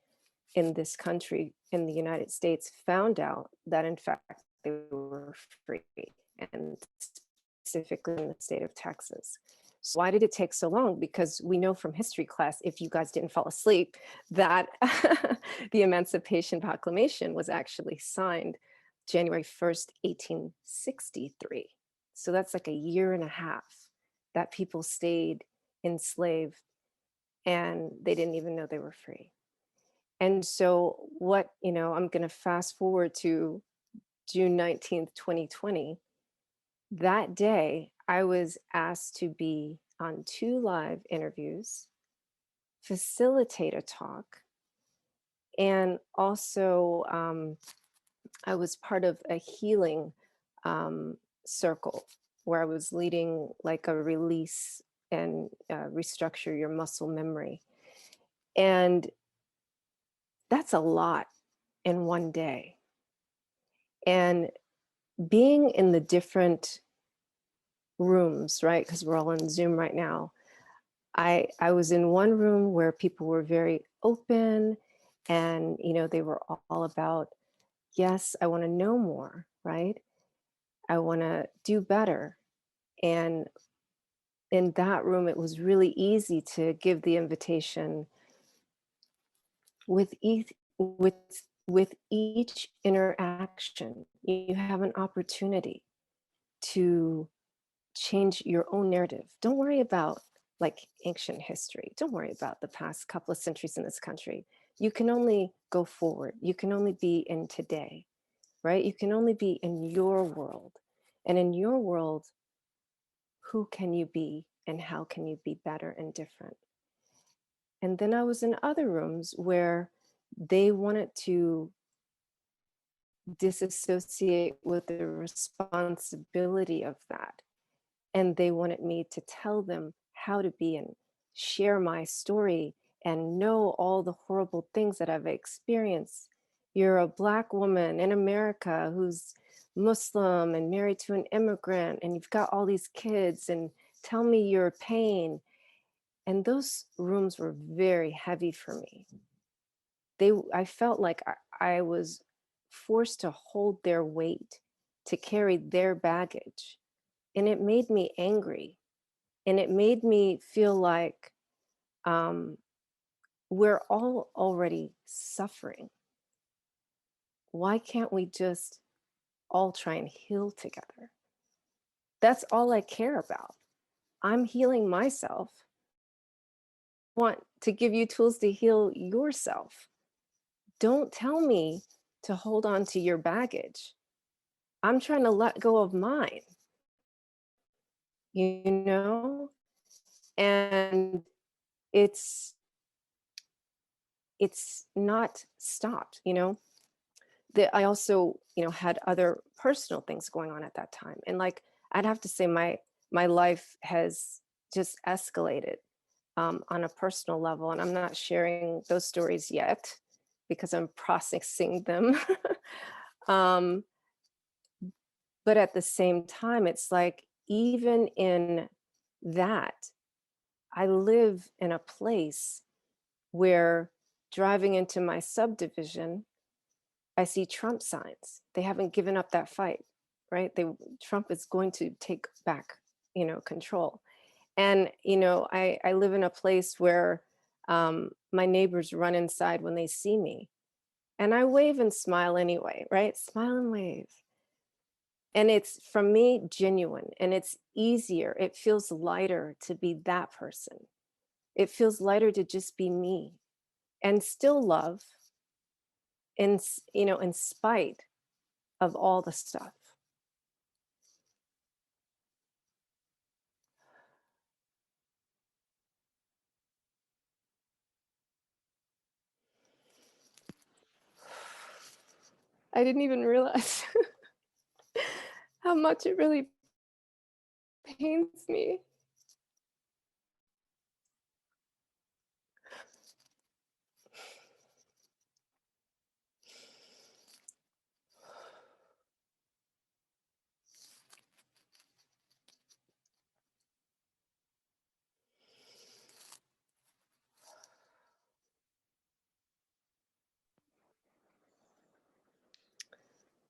in this country, in the United States, found out that in fact they were free, and specifically in the state of Texas. So why did it take so long? Because we know from history class, if you guys didn't fall asleep, that the Emancipation Proclamation was actually signed January 1st, 1863. So that's like a year and a half that people stayed enslaved and they didn't even know they were free. And so what, I'm going to fast forward to June 19th, 2020. That day, I was asked to be on 2 live interviews, facilitate a talk, and also I was part of a healing circle where I was leading like a release and restructure your muscle memory. And that's a lot in one day. And being in the different rooms, right? Because we're all on Zoom right now. I was in one room where people were very open and, they were all about, yes, I want to know more, right? I want to do better. And in that room, it was really easy to give the invitation with each interaction. You have an opportunity to change your own narrative. Don't worry about like ancient history. Don't worry about the past couple of centuries in this country. You can only go forward. You can only be in today, right? You can only be in your world. And in your world, who can you be and how can you be better and different? And then I was in other rooms where they wanted to disassociate with the responsibility of that. And they wanted me to tell them how to be and share my story and know all the horrible things that I've experienced. You're a Black woman in America who's Muslim and married to an immigrant, and you've got all these kids, and tell me your pain. And those rooms were very heavy for me. I felt like I was forced to hold their weight, to carry their baggage. And it made me angry. And it made me feel like we're all already suffering. Why can't we just all try and heal together? That's all I care about. I'm healing myself. I want to give you tools to heal yourself. Don't tell me to hold on to your baggage. I'm trying to let go of mine, and it's not stopped, that I also, had other personal things going on at that time. And like, I'd have to say my life has just escalated on a personal level. And I'm not sharing those stories yet because I'm processing them. But at the same time, it's like, even in that, I live in a place where driving into my subdivision, I see Trump signs. They haven't given up that fight, right? Trump is going to take back, control. And, I live in a place where my neighbors run inside when they see me. And I wave and smile anyway, right? Smile and wave. And it's, from me, genuine, and it's easier. It feels lighter to be that person. It feels lighter to just be me and still love, in spite of all the stuff. I didn't even realize how much it really pains me.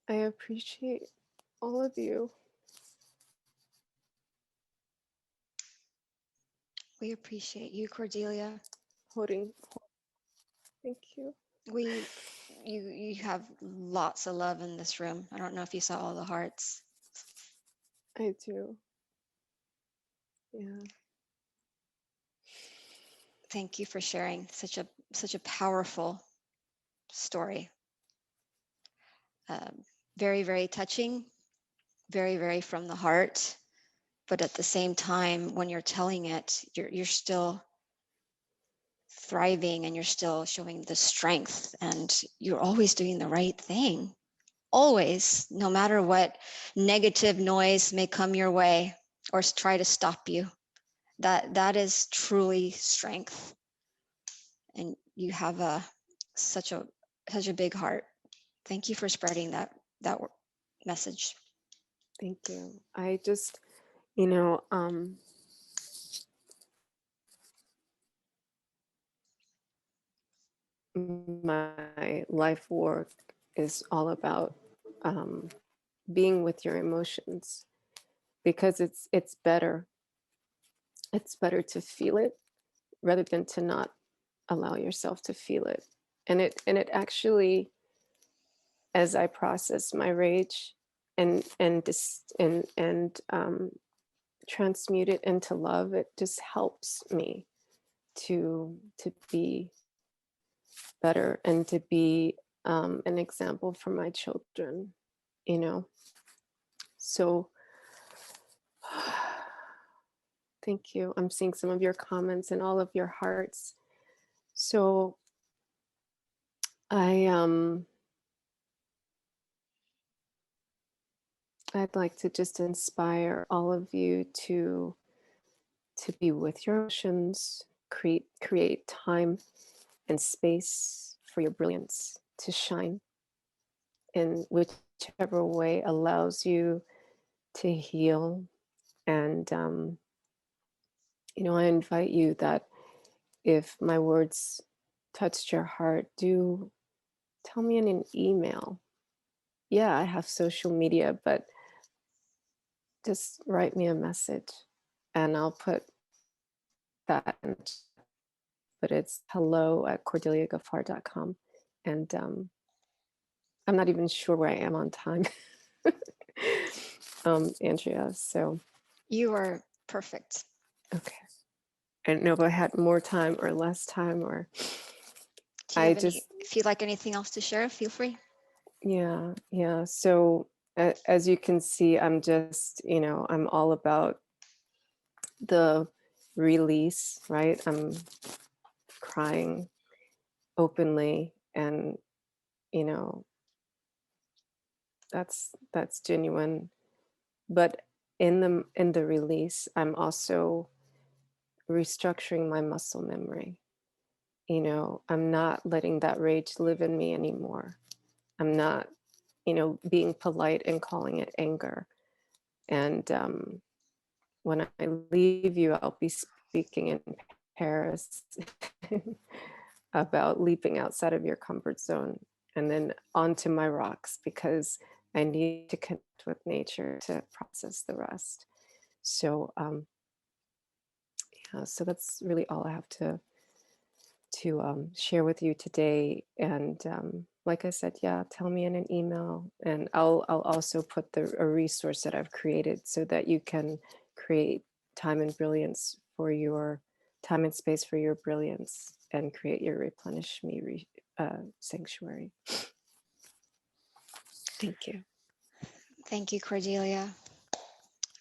I appreciate all of you. We appreciate you, Cordelia. Holding. Thank you. You have lots of love in this room. I don't know if you saw all the hearts. I do. Yeah. Thank you for sharing such a powerful story. Very, very touching, very, very from the heart. But at the same time, when you're telling it, you're still thriving and you're still showing the strength, and you're always doing the right thing. Always, no matter what negative noise may come your way or try to stop you. That is truly strength. And you have such a big heart. Thank you for spreading that message. Thank you. I just, you know, my life work is all about being with your emotions, because it's better to feel it rather than to not allow yourself to feel it. And it actually, as I process my rage and transmute it into love, it just helps me to be better and to be an example for my children, you know. So thank you. I'm seeing some of your comments and all of your hearts. So I'd like to just inspire all of you to be with your emotions, create time and space for your brilliance to shine in whichever way allows you to heal. And you know, I invite you that if my words touched your heart, do tell me in an email. Yeah, I have social media, but just write me a message and I'll put that in. But it's hello@cordeliagaffar.com. And I'm not even sure where I am on time, Andrea. So You are perfect. okay. I don't know if I had more time or less time, or if you'd like anything else to share, feel free. Yeah. So as you can see, I'm just, you know, I'm all about the release, right? I'm crying openly, and you know, that's genuine. But in the release, I'm also restructuring my muscle memory. You know, I'm not letting that rage live in me anymore. I'm not, you know, being polite and calling it anger. And when I leave you, I'll be speaking in Paris about leaping outside of your comfort zone and then onto my rocks, because I need to connect with nature to process the rest. So yeah, so that's really all I have to share with you today. And like I said, yeah, tell me in an email, and I'll also put a resource that I've created so that you can create time and brilliance for your time and space for your brilliance, and create your replenish me sanctuary. Thank you. Thank you, Cordelia.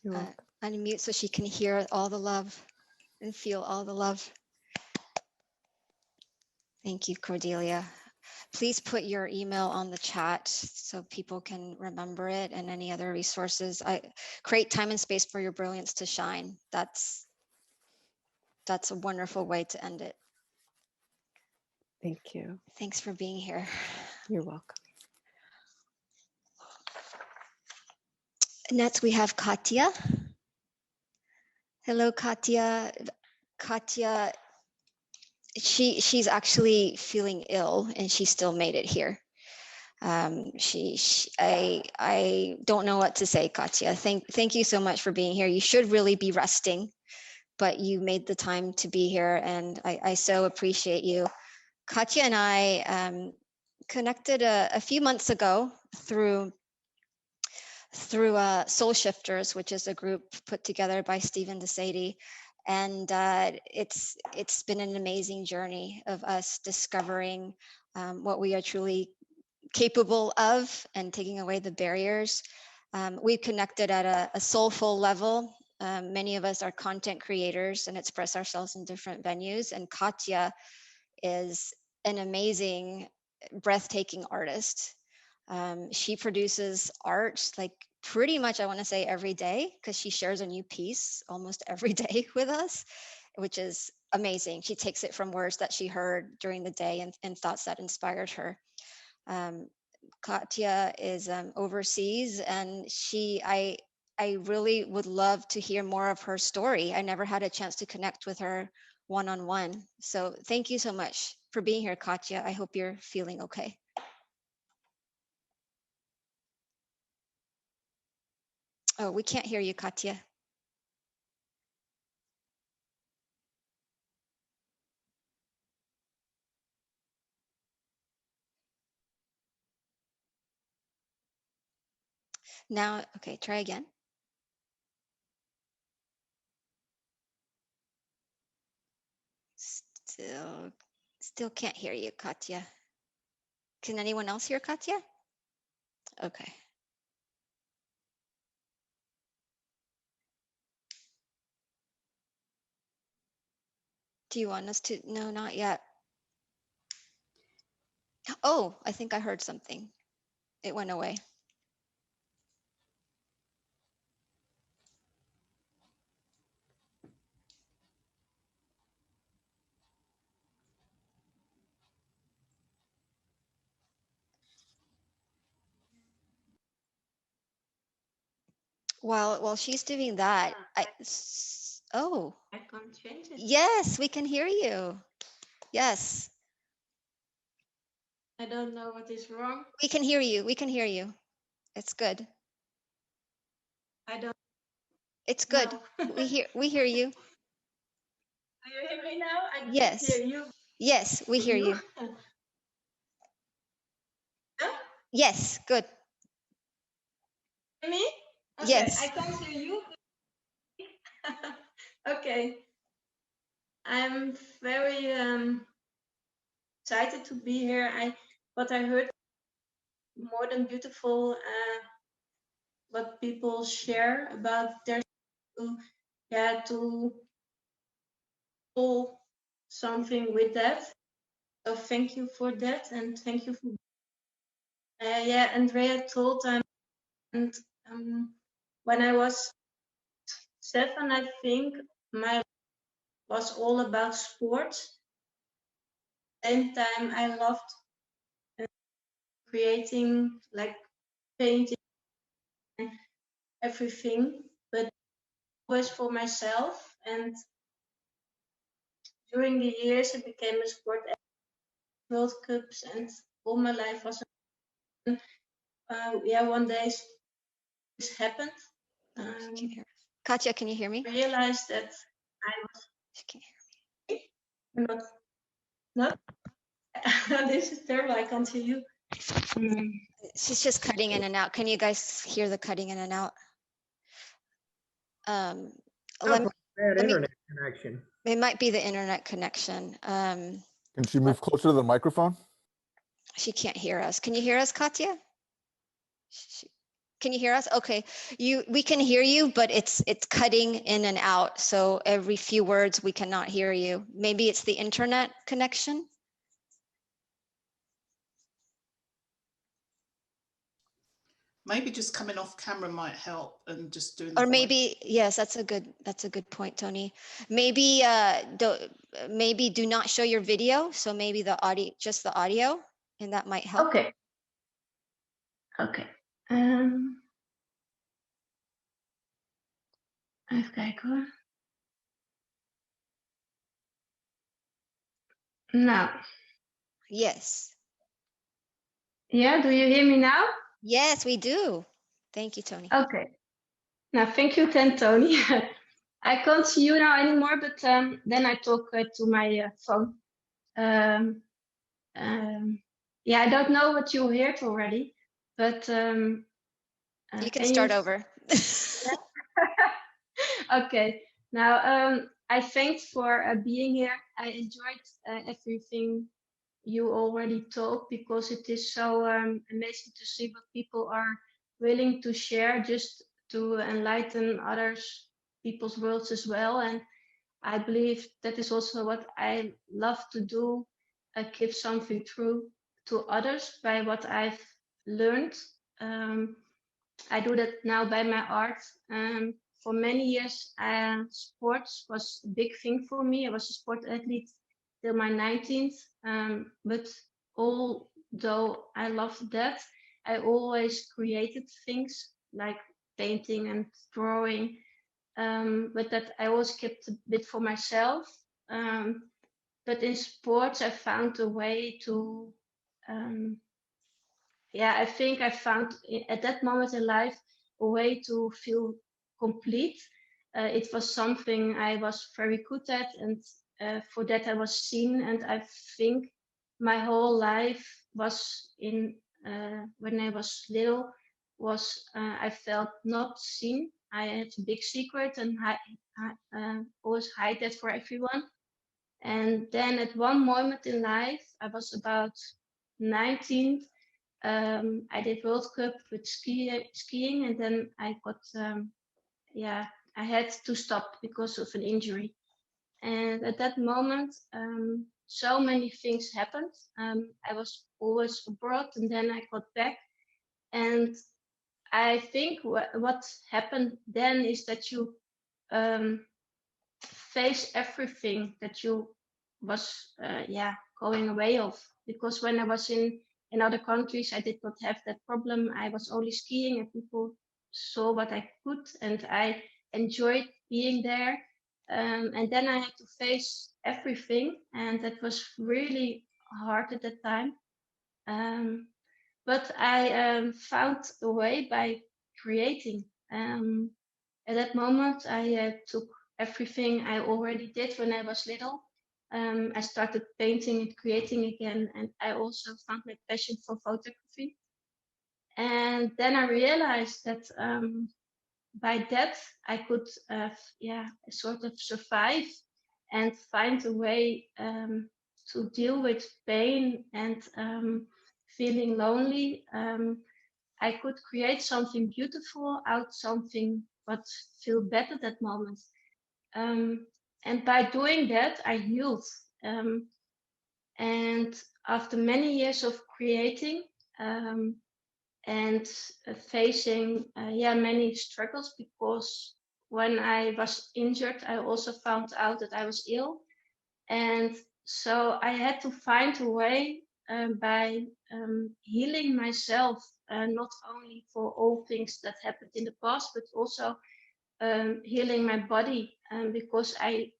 You're welcome. Unmute so she can hear all the love and feel all the love. Thank you, Cordelia. please put your email on the chat so people can remember it, and any other resources. Create time and space for your brilliance to shine. That's a wonderful way to end it. Thank you. Thanks for being here. You're welcome. Next, we have Katja. Hello, Katja. Katja, she's actually feeling ill, and she still made it here. I don't know what to say, Katja. Thank you so much for being here. You should really be resting, but you made the time to be here, and I so appreciate you. Katja and I connected a few months ago through Soul Shifters, which is a group put together by Stephen DeSadie. And it's been an amazing journey of us discovering what we are truly capable of and taking away the barriers. We've connected at a soulful level. Many of us are content creators and express ourselves in different venues. And Katja is an amazing, breathtaking artist. She produces art like pretty much, I want to say, every day, because she shares a new piece almost every day with us, which is amazing. She takes it from words that she heard during the day and thoughts that inspired her. Katja is overseas, and I really would love to hear more of her story. I never had a chance to connect with her one-on-one. So thank you so much for being here, Katja. I hope you're feeling okay. Oh, we can't hear you, Katja. Now, okay, try again. Still can't hear you, Katja. Can anyone else hear Katja? Okay. Do you want us to? No, not yet. Oh, I think I heard something. It went away. While she's doing that, I can't change it. Yes, we can hear you. Yes. I don't know what is wrong. We can hear you. We can hear you. It's good. I don't. It's good. No. we hear you. Do you hear me now? I can't Yes. hear you. Yes, we hear you. Huh? Yes, good. Hear me? Okay, Yes. I can't hear you. Okay. I'm very excited to be here. What I heard more than beautiful. What people share about their to pull something with that. So thank you for that, and thank you for Andrea told and when I was 7, I think my life was all about sports. Same time, I loved creating, like painting, and everything, but always for myself. And during the years, it became a sport, World Cups, and all my life was. One day this happened. Katja, can you hear me? I realized that I was. She can't hear me. Not. This is terrible. I can't hear you. She's just cutting in and out. Can you guys hear the cutting in and out? Bad internet connection. It might be the internet connection. Can she move closer to the microphone? She can't hear us. Can you hear us, Katja? Can you hear us? Okay, we can hear you, but it's cutting in and out. So every few words we cannot hear you. Maybe it's the internet connection. maybe just coming off camera might help, and just doing the Or voice. maybe, yes, that's a good point, Tony. Maybe maybe do not show your video. So maybe the audio, just the audio, and that might help. Okay. Oké. Even kijken hoor. Nou, Yes. yeah, do you hear me now? Yes, we do. Thank you, Tony. Okay. Now, thank you, Tony. I can't see you now anymore, but then I talk to my phone. Yeah, I don't know what you heard already, but You can start over. Okay. Now, I thanks for being here. I enjoyed everything you already told, because it is so amazing to see what people are willing to share just to enlighten others, people's worlds as well. And I believe that is also what I love to do, give something through to others by what I've learned. I do that now by my art. For many years, sports was a big thing for me. I was a sport athlete till my 19th. But although I loved that, I always created things like painting and drawing. But that I always kept a bit for myself. But in sports, I found a way to, I think I found at that moment in life a way to feel complete. It was something I was very good at, and for that I was seen. And I think my whole life was in, when I was little, was I felt not seen. I had a big secret, and I always hide that for everyone. And then at one moment in life, I was about 19. I did World Cup with skiing, and then I got, I had to stop because of an injury. And at that moment, so many things happened. I was always abroad, and then I got back. And I think what happened then is that you face everything that you was going away of. Because when I was in other countries, I did not have that problem. I was only skiing, and people saw what I could, and I enjoyed being there. And then I had to face everything, and that was really hard at that time. But I found a way by creating. At that moment, I took everything I already did when I was little. I started painting and creating again, and I also found my passion for photography. And then I realized that by that I could, sort of survive and find a way to deal with pain and feeling lonely. I could create something beautiful out something what feel better that moment. And by doing that, I healed. And after many years of creating and facing many struggles, because when I was injured, I also found out that I was ill. And so I had to find a way by healing myself, not only for all things that happened in the past, but also healing my body, because I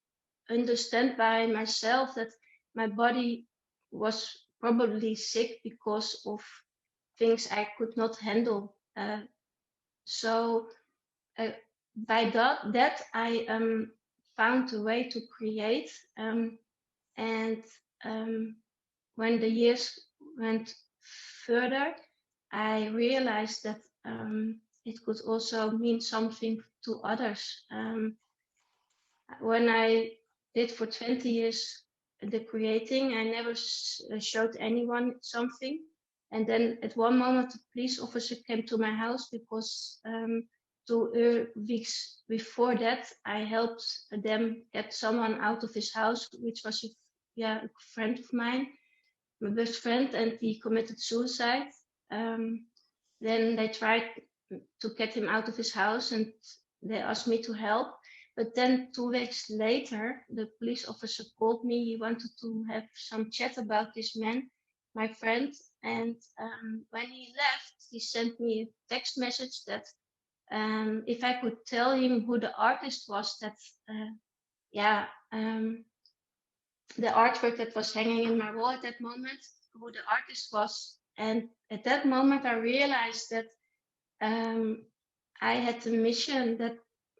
understand by myself that my body was probably sick because of things I could not handle. So by that I found a way to create, and when the years went further, I realized that it could also mean something to others. When I did for 20 years the creating, I never showed anyone something. And then at one moment, the police officer came to my house because 2 weeks before that, I helped them get someone out of his house, which was a friend of mine, my best friend, and he committed suicide. then they tried to get him out of his house, and they asked me to help. But then 2 weeks later, the police officer called me. He wanted to have some chat about this man, my friend. And when he left, he sent me a text message that if I could tell him who the artist was, that the artwork that was hanging in my wall at that moment, who the artist was. And at that moment, I realized that I had the mission that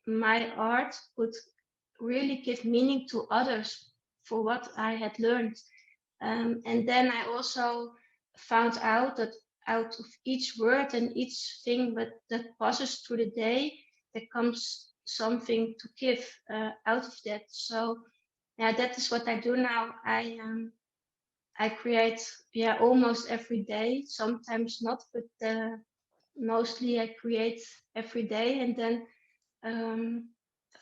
my art would really give meaning to others for what I had learned. And then I also found out that out of each word and each thing that passes through the day, there comes something to give out of that. So yeah, that is what I do now. I create almost every day, sometimes not, but mostly I create every day. And then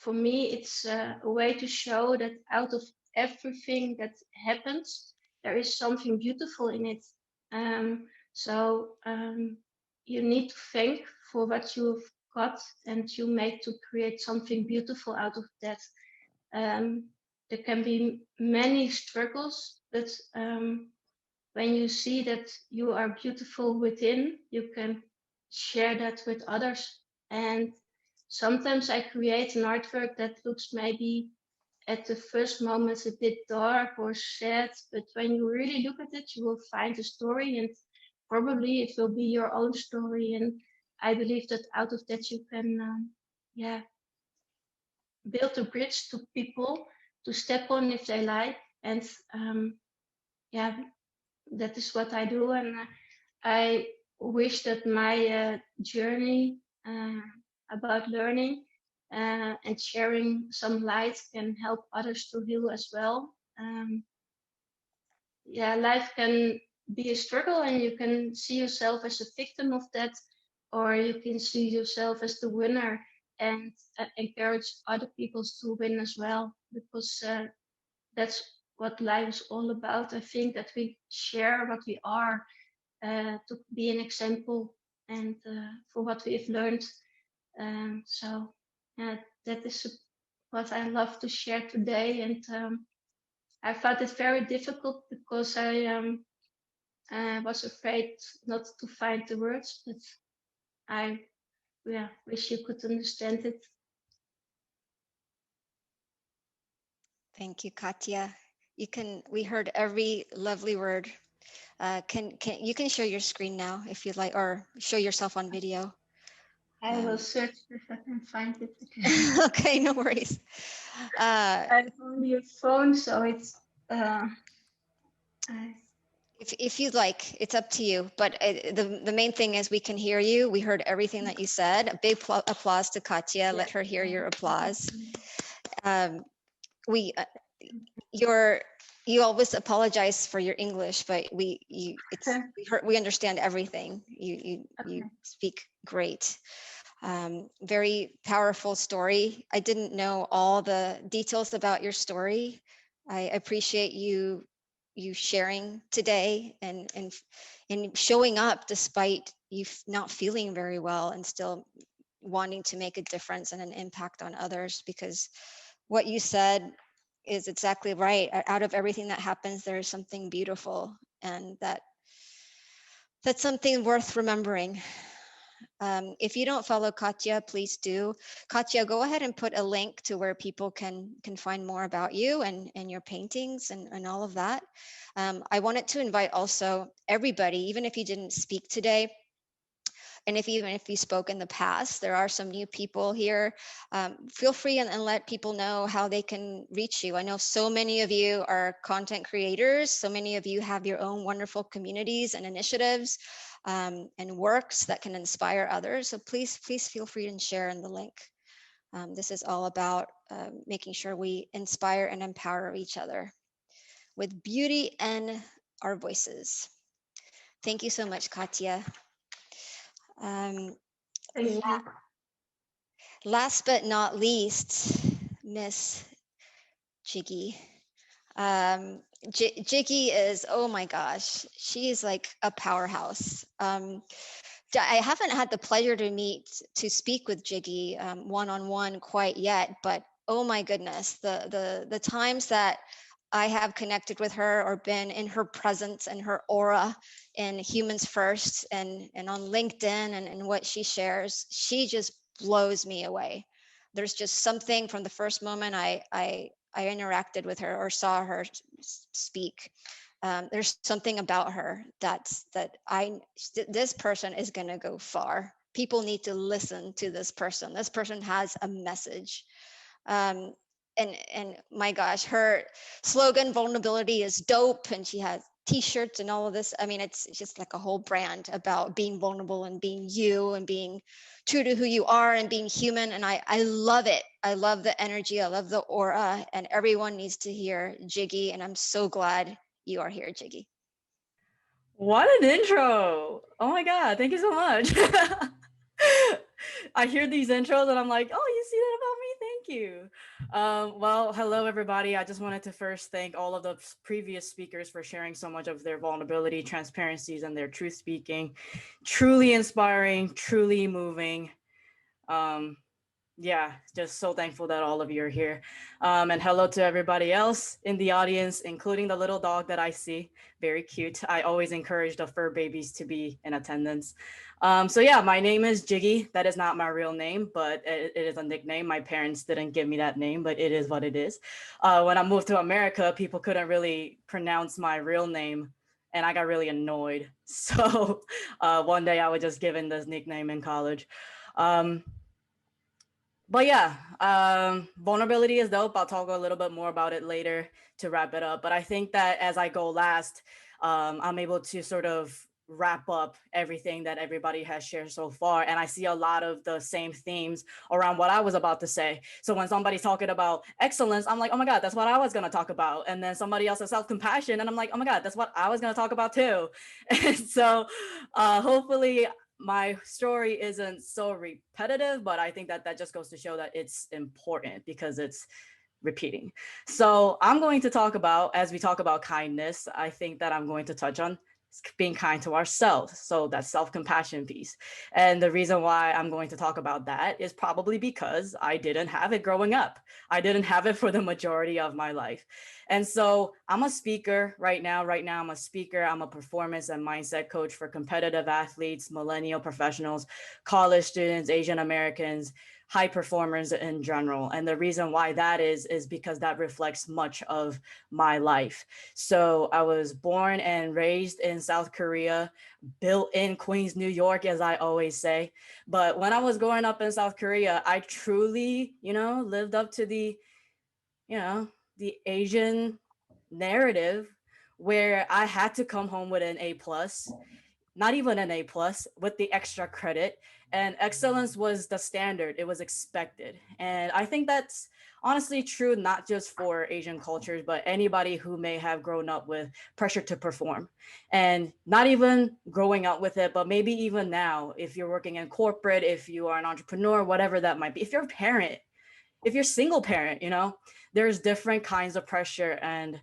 for me, it's a way to show that out of everything that happens, there is something beautiful in it. So you need to thank for what you've got, and you make to create something beautiful out of that. There can be many struggles, but when you see that you are beautiful within, you can share that with others. And sometimes I create an artwork that looks maybe at the first moment a bit dark or sad, but when you really look at it, you will find a story, and probably it will be your own story. And I believe that out of that you can build a bridge to people to step on if they like. And that is what I do. And I wish that my journey about learning and sharing some light can help others to heal as well. Life can be a struggle, and you can see yourself as a victim of that, or you can see yourself as the winner and encourage other people to win as well, because that's what life is all about. I think that we share what we are to be an example and for what we've learned. So that is what I love to share today. And I found it very difficult because I was afraid not to find the words, but I wish you could understand it. Thank you, Katja. We heard every lovely word. You can share your screen now if you'd like, or show yourself on video. I will search if I can find it. Okay, no worries. I have only a phone, so it's. If you'd like, it's up to you. But the main thing is we can hear you. We heard everything that you said. A big applause to Katja. Yeah. Let her hear your applause. You always apologize for your English, but we understand everything. You speak great. Very powerful story. I didn't know all the details about your story. I appreciate you sharing today and showing up despite you not feeling very well and still wanting to make a difference and an impact on others, because what you said is exactly right. Out of everything that happens, there is something beautiful, and that's something worth remembering. If you don't follow Katja, please do. Katja, go ahead and put a link to where people can find more about you and your paintings and all of that. I wanted to invite also everybody, even if you didn't speak today, and even if you spoke in the past, there are some new people here. Feel free and let people know how they can reach you. I know so many of you are content creators. So many of you have your own wonderful communities and initiatives and works that can inspire others. So please feel free to share in the link. This is all about making sure we inspire and empower each other with beauty and our voices. Thank you so much, Katja. Last but not least, Miss Jiggy. Jiggy is, oh my gosh, she is like a powerhouse. I haven't had the pleasure to speak with Jiggy one-on-one quite yet, but oh my goodness, the times that I have connected with her or been in her presence and her aura in Humans First and on LinkedIn and what she shares, she just blows me away. There's just something from the first moment I interacted with her or saw her speak. There's something about her this person is going to go far. People need to listen to this person. This person has a message. And my gosh, her slogan, vulnerability is dope, and she has t-shirts and all of this. I mean, it's just like a whole brand about being vulnerable and being you and being true to who you are and being human. And I love it. I love the energy. I love the aura, and everyone needs to hear Jiggy. And I'm so glad you are here, Jiggy. What an intro. Oh my God. Thank you so much. I hear these intros and I'm like, oh, you see that about me? Thank you. Well, hello, everybody. I just wanted to first thank all of the previous speakers for sharing so much of their vulnerability, transparencies, and their truth speaking. Truly inspiring, truly moving. Yeah, just so thankful that all of you are here. And hello to everybody else in the audience, including the little dog that I see. Very cute. I always encourage the fur babies to be in attendance. So yeah, my name is Jiggy. That is not my real name, but it is a nickname. My parents didn't give me that name, but it is what it is. When I moved to America, people couldn't really pronounce my real name, and I got really annoyed. So one day I was just given this nickname in college. But yeah, vulnerability is dope. I'll talk a little bit more about it later to wrap it up. But I think that as I go last, I'm able to sort of wrap up everything that everybody has shared so far. And I see a lot of the same themes around what I was about to say. So when somebody's talking about excellence, I'm like, oh my God, that's what I was going to talk about. And then somebody else has self-compassion. And I'm like, oh my God, that's what I was going to talk about too. And so hopefully my story isn't so repetitive, but I think that that just goes to show that it's important because it's repeating. So I'm going to talk about, as we talk about kindness, I think that I'm going to touch on being kind to ourselves. So that self-compassion piece. And the reason why I'm going to talk about that is probably because I didn't have it growing up. I didn't have it for the majority of my life. And so I'm a speaker right now. I'm a speaker. I'm a performance and mindset coach for competitive athletes, millennial professionals, college students, Asian Americans, high performers in general. And the reason why that is because that reflects much of my life. So I was born and raised in South Korea, built in Queens, New York, as I always say. But when I was growing up in South Korea, I truly, lived up to the Asian narrative where I had to come home with an A+, not even an A+, with the extra credit. And excellence was the standard. It was expected. And I think that's honestly true, not just for Asian cultures, but anybody who may have grown up with pressure to perform. And not even growing up with it, but maybe even now, if you're working in corporate, if you are an entrepreneur, whatever that might be, if you're a parent, if you're single parent, there's different kinds of pressure and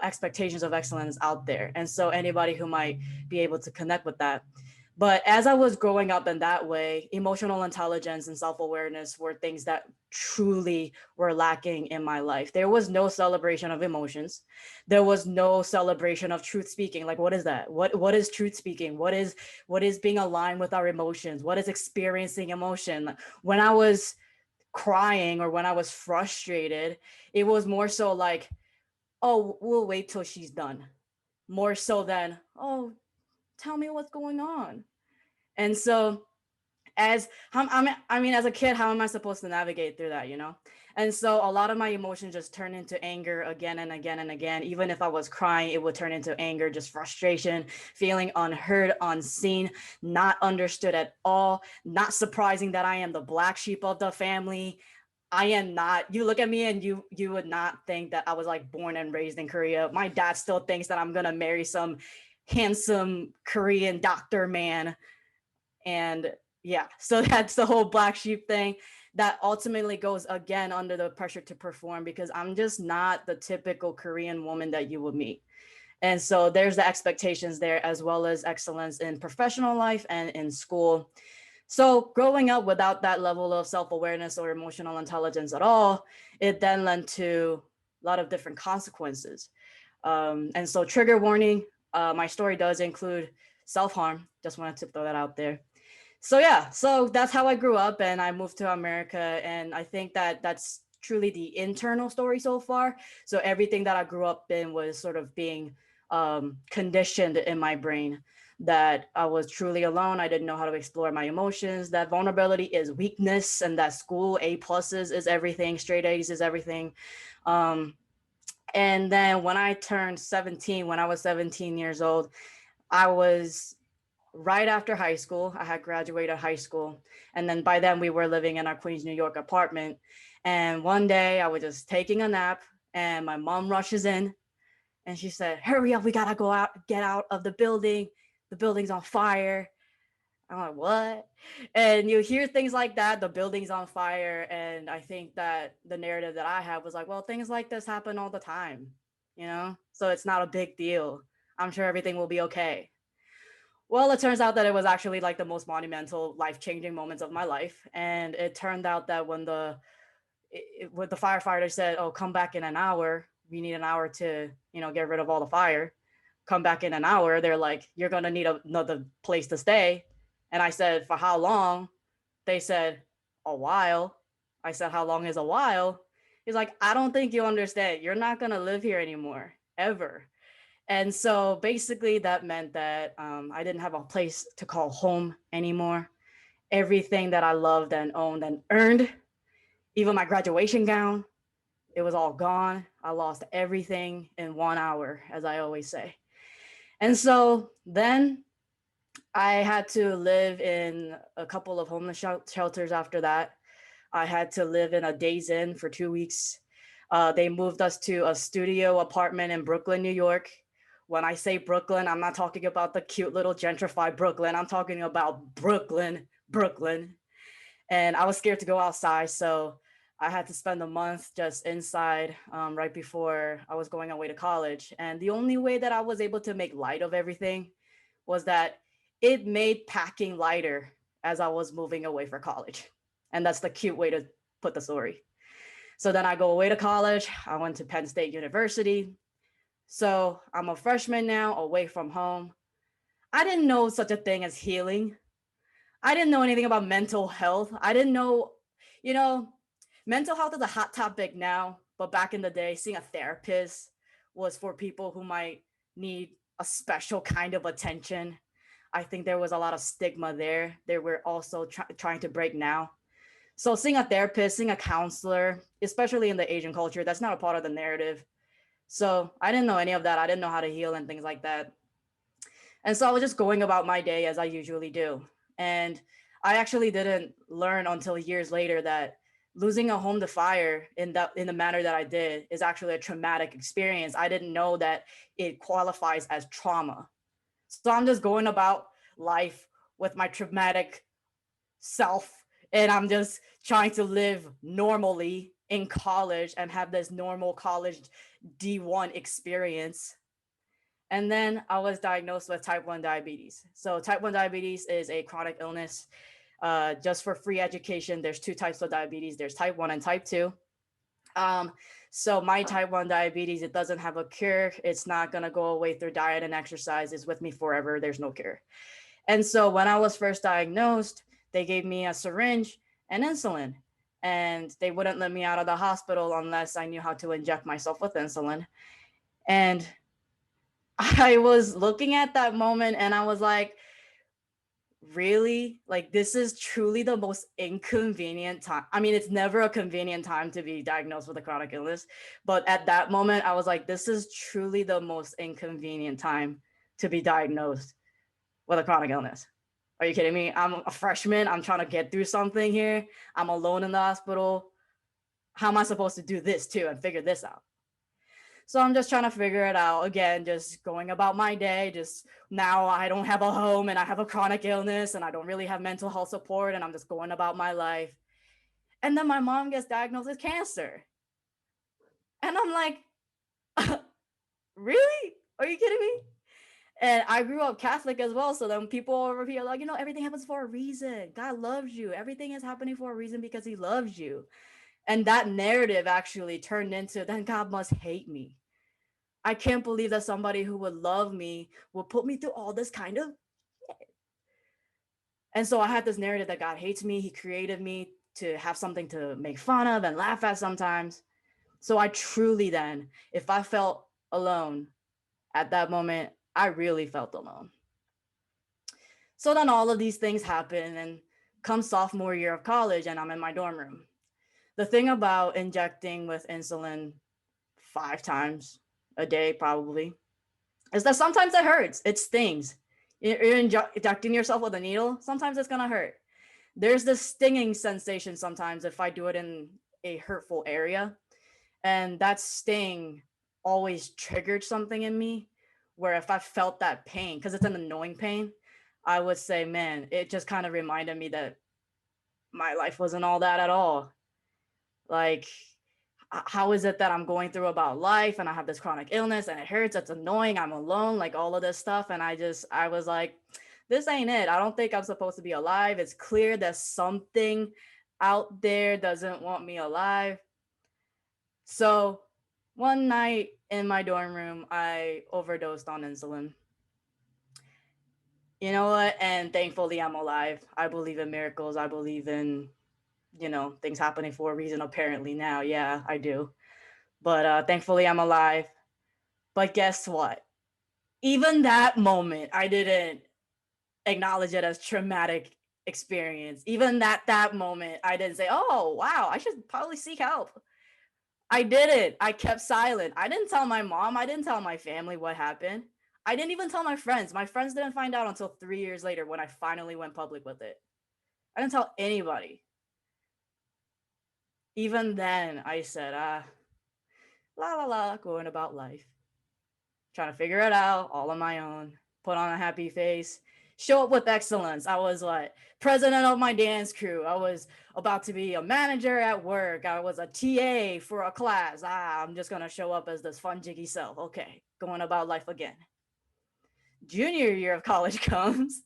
expectations of excellence out there. And so anybody who might be able to connect with that. But as I was growing up in that way, emotional intelligence and self-awareness were things that truly were lacking in my life. There was no celebration of emotions. There was no celebration of truth speaking. Like, what is that? What is truth speaking? What is being aligned with our emotions? What is experiencing emotion? When I was crying or when I was frustrated, it was more so like, oh, we'll wait till she's done. More so than, oh, tell me what's going on. And so as a kid, how am I supposed to navigate through that, And so a lot of my emotions just turn into anger again and again and again. Even if I was crying, it would turn into anger, just frustration, feeling unheard, unseen, not understood at all. Not surprising that I am the black sheep of the family. I am not. You look at me and you would not think that I was like born and raised in Korea. My dad still thinks that I'm gonna marry some handsome Korean doctor man. And yeah, so that's the whole black sheep thing that ultimately goes again under the pressure to perform, because I'm just not the typical Korean woman that you would meet. And so there's the expectations there, as well as excellence in professional life and in school. So growing up without that level of self-awareness or emotional intelligence at all, it then led to a lot of different consequences. And so trigger warning, my story does include self-harm. Just wanted to throw that out there. So yeah, so that's how I grew up, and I moved to America. And I think that that's truly the internal story so far. So everything that I grew up in was sort of being conditioned in my brain, that I was truly alone. I didn't know how to explore my emotions, that vulnerability is weakness, and that school A pluses is everything, straight A's is everything. And then when I turned 17, when I was 17 years old, I was right after high school. I had graduated high school. And then by then we were living in our Queens, New York apartment. And one day I was just taking a nap, and my mom rushes in and she said, "Hurry up, we gotta go out, get out of the building. The building's on fire." I'm like, what? And you hear things like that, the building's on fire. And I think that the narrative that I had was like, well, things like this happen all the time, you know? So it's not a big deal. I'm sure everything will be okay. Well, it turns out that it was actually like the most monumental, life-changing moments of my life. And it turned out that when the firefighter said, "Oh, come back in an hour. We need an hour to, get rid of all the fire. Come back in an hour." They're like, "You're gonna need another place to stay." And I said, "For how long?" They said, "A while." I said, "How long is a while?" He's like, "I don't think you understand. You're not gonna live here anymore, ever." And so basically that meant that I didn't have a place to call home anymore. Everything that I loved and owned and earned, even my graduation gown, it was all gone. I lost everything in 1 hour, as I always say. And so then I had to live in a couple of homeless shelters after that. I had to live in a Days Inn for 2 weeks. They moved us to a studio apartment in Brooklyn, New York. When I say Brooklyn, I'm not talking about the cute little gentrified Brooklyn. I'm talking about Brooklyn. And I was scared to go outside, so I had to spend a month just inside right before I was going away to college. And the only way that I was able to make light of everything was that it made packing lighter as I was moving away for college. And that's the cute way to put the story. So then I go away to college. I went to Penn State University. So I'm a freshman now, away from home. I didn't know such a thing as healing. I didn't know anything about mental health. I didn't know, mental health is a hot topic now, but back in the day, seeing a therapist was for people who might need a special kind of attention. I think there was a lot of stigma there that we're also trying to break now. So seeing a therapist, seeing a counselor, especially in the Asian culture, that's not a part of the narrative. So I didn't know any of that. I didn't know how to heal and things like that. And so I was just going about my day as I usually do. And I actually didn't learn until years later that losing a home to fire in the manner that I did is actually a traumatic experience. I didn't know that it qualifies as trauma. So I'm just going about life with my traumatic self, and I'm just trying to live normally in college and have this normal college D1 experience. And then I was diagnosed with type 1 diabetes. So type 1 diabetes is a chronic illness. Just for free education, there's 2 types of diabetes. There's type 1 and type 2. So my type 1 diabetes, it doesn't have a cure. It's not going to go away through diet and exercise. It's with me forever. There's no cure. And so when I was first diagnosed, they gave me a syringe and insulin, and they wouldn't let me out of the hospital unless I knew how to inject myself with insulin. And I was looking at that moment and I was like, really? Like, this is truly the most inconvenient time. I mean, it's never a convenient time to be diagnosed with a chronic illness, but at that moment I was like, this is truly the most inconvenient time to be diagnosed with a chronic illness. Are you kidding me? I'm a freshman. I'm trying to get through something here. I'm alone in the hospital. How am I supposed to do this too and figure this out? So I'm just trying to figure it out. Again, just going about my day. Just now I don't have a home and I have a chronic illness and I don't really have mental health support, and I'm just going about my life. And then my mom gets diagnosed with cancer. And I'm like, really? Are you kidding me? And I grew up Catholic as well. So then people over here are like, everything happens for a reason. God loves you. Everything is happening for a reason because he loves you. And that narrative actually turned into, then God must hate me. I can't believe that somebody who would love me would put me through all this kind of shit. And so I had this narrative that God hates me. He created me to have something to make fun of and laugh at sometimes. So I truly then, if I felt alone at that moment, I really felt alone. So then all of these things happen, and come sophomore year of college, and I'm in my dorm room. The thing about injecting with insulin 5 times a day probably is that sometimes it hurts. It stings. You're injecting yourself with a needle. Sometimes it's gonna hurt. There's this stinging sensation sometimes if I do it in a hurtful area. And that sting always triggered something in me where if I felt that pain, because it's an annoying pain, I would say, man, it just kind of reminded me that my life wasn't all that at all. Like, how is it that I'm going through about life and I have this chronic illness and it hurts, it's annoying, I'm alone, like all of this stuff. And I was like, this ain't it. I don't think I'm supposed to be alive. It's clear that something out there doesn't want me alive. So one night in my dorm room, I overdosed on insulin. You know what? And thankfully I'm alive. I believe in miracles. I believe in, things happening for a reason apparently now. Yeah, I do. But thankfully I'm alive. But guess what? Even that moment, I didn't acknowledge it as traumatic experience. Even that moment, I didn't say, oh, wow, I should probably seek help. I didn't. I kept silent. I didn't tell my mom. I didn't tell my family what happened. I didn't even tell my friends. My friends didn't find out until 3 years later when I finally went public with it. I didn't tell anybody. Even then, I said, going about life. Trying to figure it out all on my own. Put on a happy face. Show up with excellence. I was like president of my dance crew. I was about to be a manager at work. I was a TA for a class. I'm just going to show up as this fun jiggy self. Okay, going about life again. Junior year of college comes.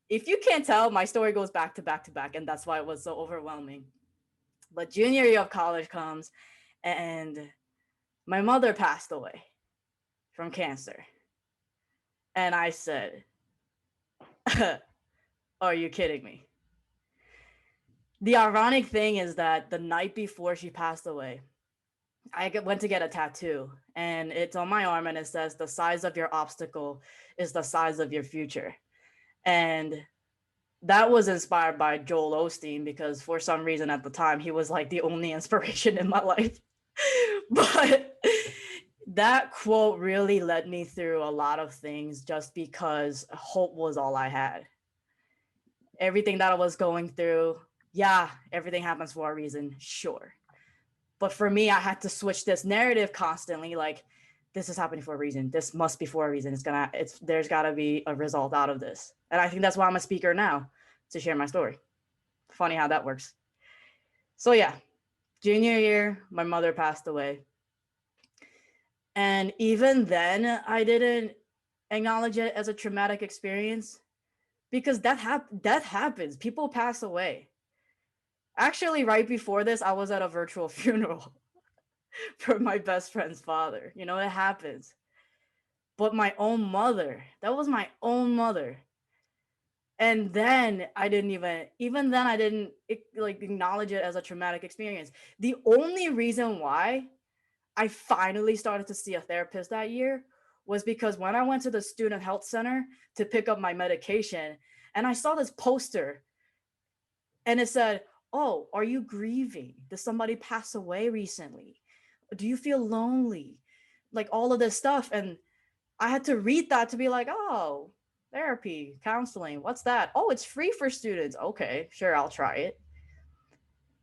If you can't tell, my story goes back to back to back, and that's why it was so overwhelming. But junior year of college comes, and my mother passed away from cancer. And I said, are you kidding me? The ironic thing is that the night before she passed away, I went to get a tattoo, and it's on my arm, and it says, the size of your obstacle is the size of your future. And that was inspired by Joel Osteen, because for some reason at the time, he was like the only inspiration in my life. But that quote really led me through a lot of things just because hope was all I had. Everything that I was going through, yeah, everything happens for a reason, sure. But for me, I had to switch this narrative constantly, like, this is happening for a reason. This must be for a reason. There's gotta be a result out of this. And I think that's why I'm a speaker now, to share my story. Funny how that works. So yeah, junior year, my mother passed away. And even then, I didn't acknowledge it as a traumatic experience, because death happens. People pass away. Actually, right before this, I was at a virtual funeral for my best friend's father. It happens. But my own mother, that was my own mother. And then I didn't acknowledge it as a traumatic experience. The only reason why I finally started to see a therapist that year was because when I went to the student health center to pick up my medication, and I saw this poster, and it said, oh, are you grieving? Did somebody pass away recently? Do you feel lonely? Like all of this stuff. And I had to read that to be like, oh, therapy, counseling, what's that? Oh, it's free for students. Okay, sure, I'll try it.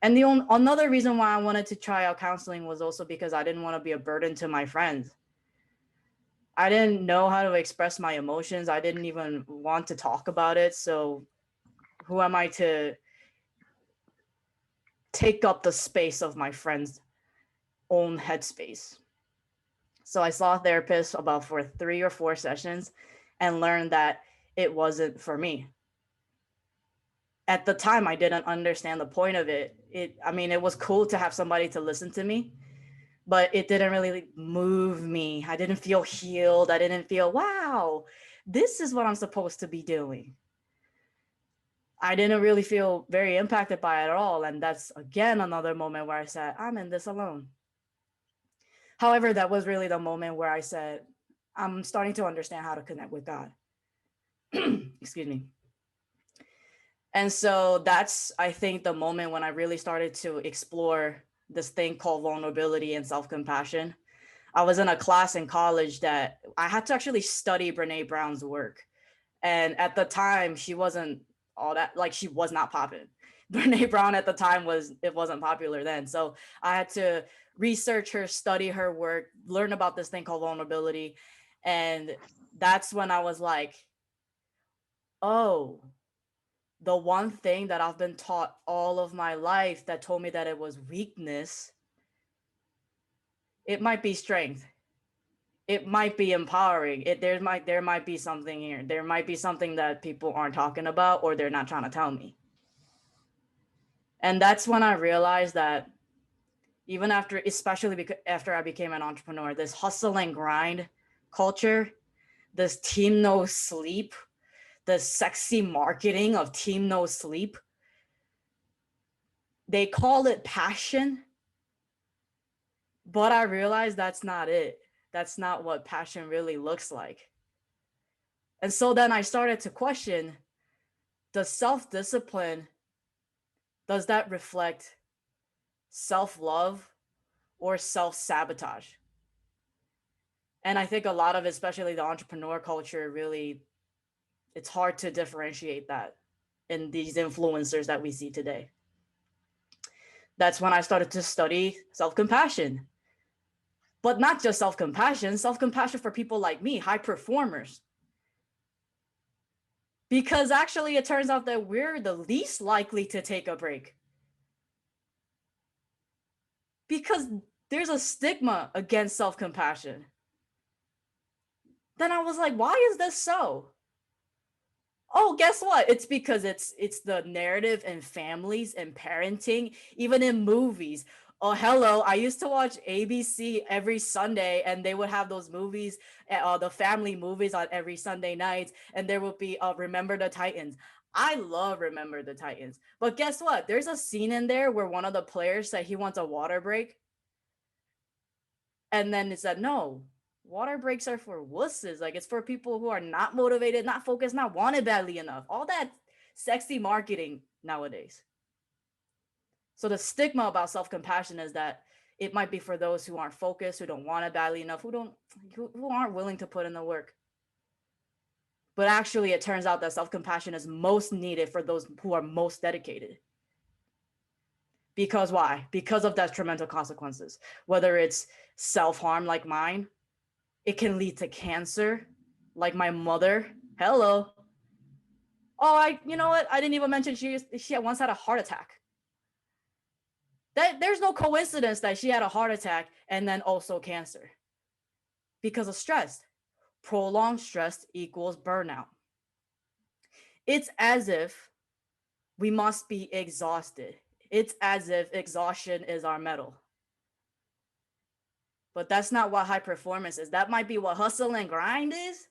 And another reason why I wanted to try out counseling was also because I didn't want to be a burden to my friends. I didn't know how to express my emotions. I didn't even want to talk about it. So who am I to take up the space of my friend's own headspace? So I saw a therapist about for 3 or 4 sessions and learned that it wasn't for me. At the time, I didn't understand the point of it. I mean, it was cool to have somebody to listen to me, but it didn't really move me. I didn't feel healed. I didn't feel, wow, this is what I'm supposed to be doing. I didn't really feel very impacted by it at all. And that's, again, another moment where I said, I'm in this alone. However, that was really the moment where I said, I'm starting to understand how to connect with God. Excuse me. And so that's, I think, the moment when I really started to explore this thing called vulnerability and self-compassion. I was in a class in college that I had to actually study Brene Brown's work. And at the time, she wasn't all that, like, she was not popping. Brene Brown at the time wasn't popular then. So I had to research her, study her work, learn about this thing called vulnerability. And that's when I was like, oh, the one thing that I've been taught all of my life that told me that it was weakness, it might be strength. It might be empowering. There might be something here. There might be something that people aren't talking about or they're not trying to tell me. And that's when I realized that even after, especially after I became an entrepreneur, this hustle and grind culture, this team no sleep, the sexy marketing of team no sleep, they call it passion, but I realized that's not it. That's not what passion really looks like. And so then I started to question, does self-discipline, does that reflect self-love or self-sabotage? And I think a lot of it, especially the entrepreneur culture, really, it's hard to differentiate that in these influencers that we see today. That's when I started to study self-compassion. But not just self-compassion for people like me, high performers. Because actually it turns out that we're the least likely to take a break. Because there's a stigma against self-compassion. Then I was like, why is this so? Oh, guess what? It's because it's the narrative in families and parenting, even in movies. Oh, hello. I used to watch ABC every Sunday, and they would have those movies, the family movies on every Sunday night, and there would be Remember the Titans. I love Remember the Titans. But guess what? There's a scene in there where one of the players said he wants a water break. And then it said, no, water breaks are for wusses. Like, it's for people who are not motivated, not focused, not wanted badly enough. All that sexy marketing nowadays. So the stigma about self-compassion is that it might be for those who aren't focused, who don't want it badly enough, who aren't willing to put in the work. But actually, it turns out that self-compassion is most needed for those who are most dedicated. Because why? Because of detrimental consequences. Whether it's self-harm like mine, it can lead to cancer, like my mother. Hello. Oh, you know what? I didn't even mention she once had a heart attack. There's no coincidence that she had a heart attack and then also cancer. Because of stress. Prolonged stress equals burnout. It's as if we must be exhausted. It's as if exhaustion is our medal. But that's not what high performance is. That might be what hustle and grind is.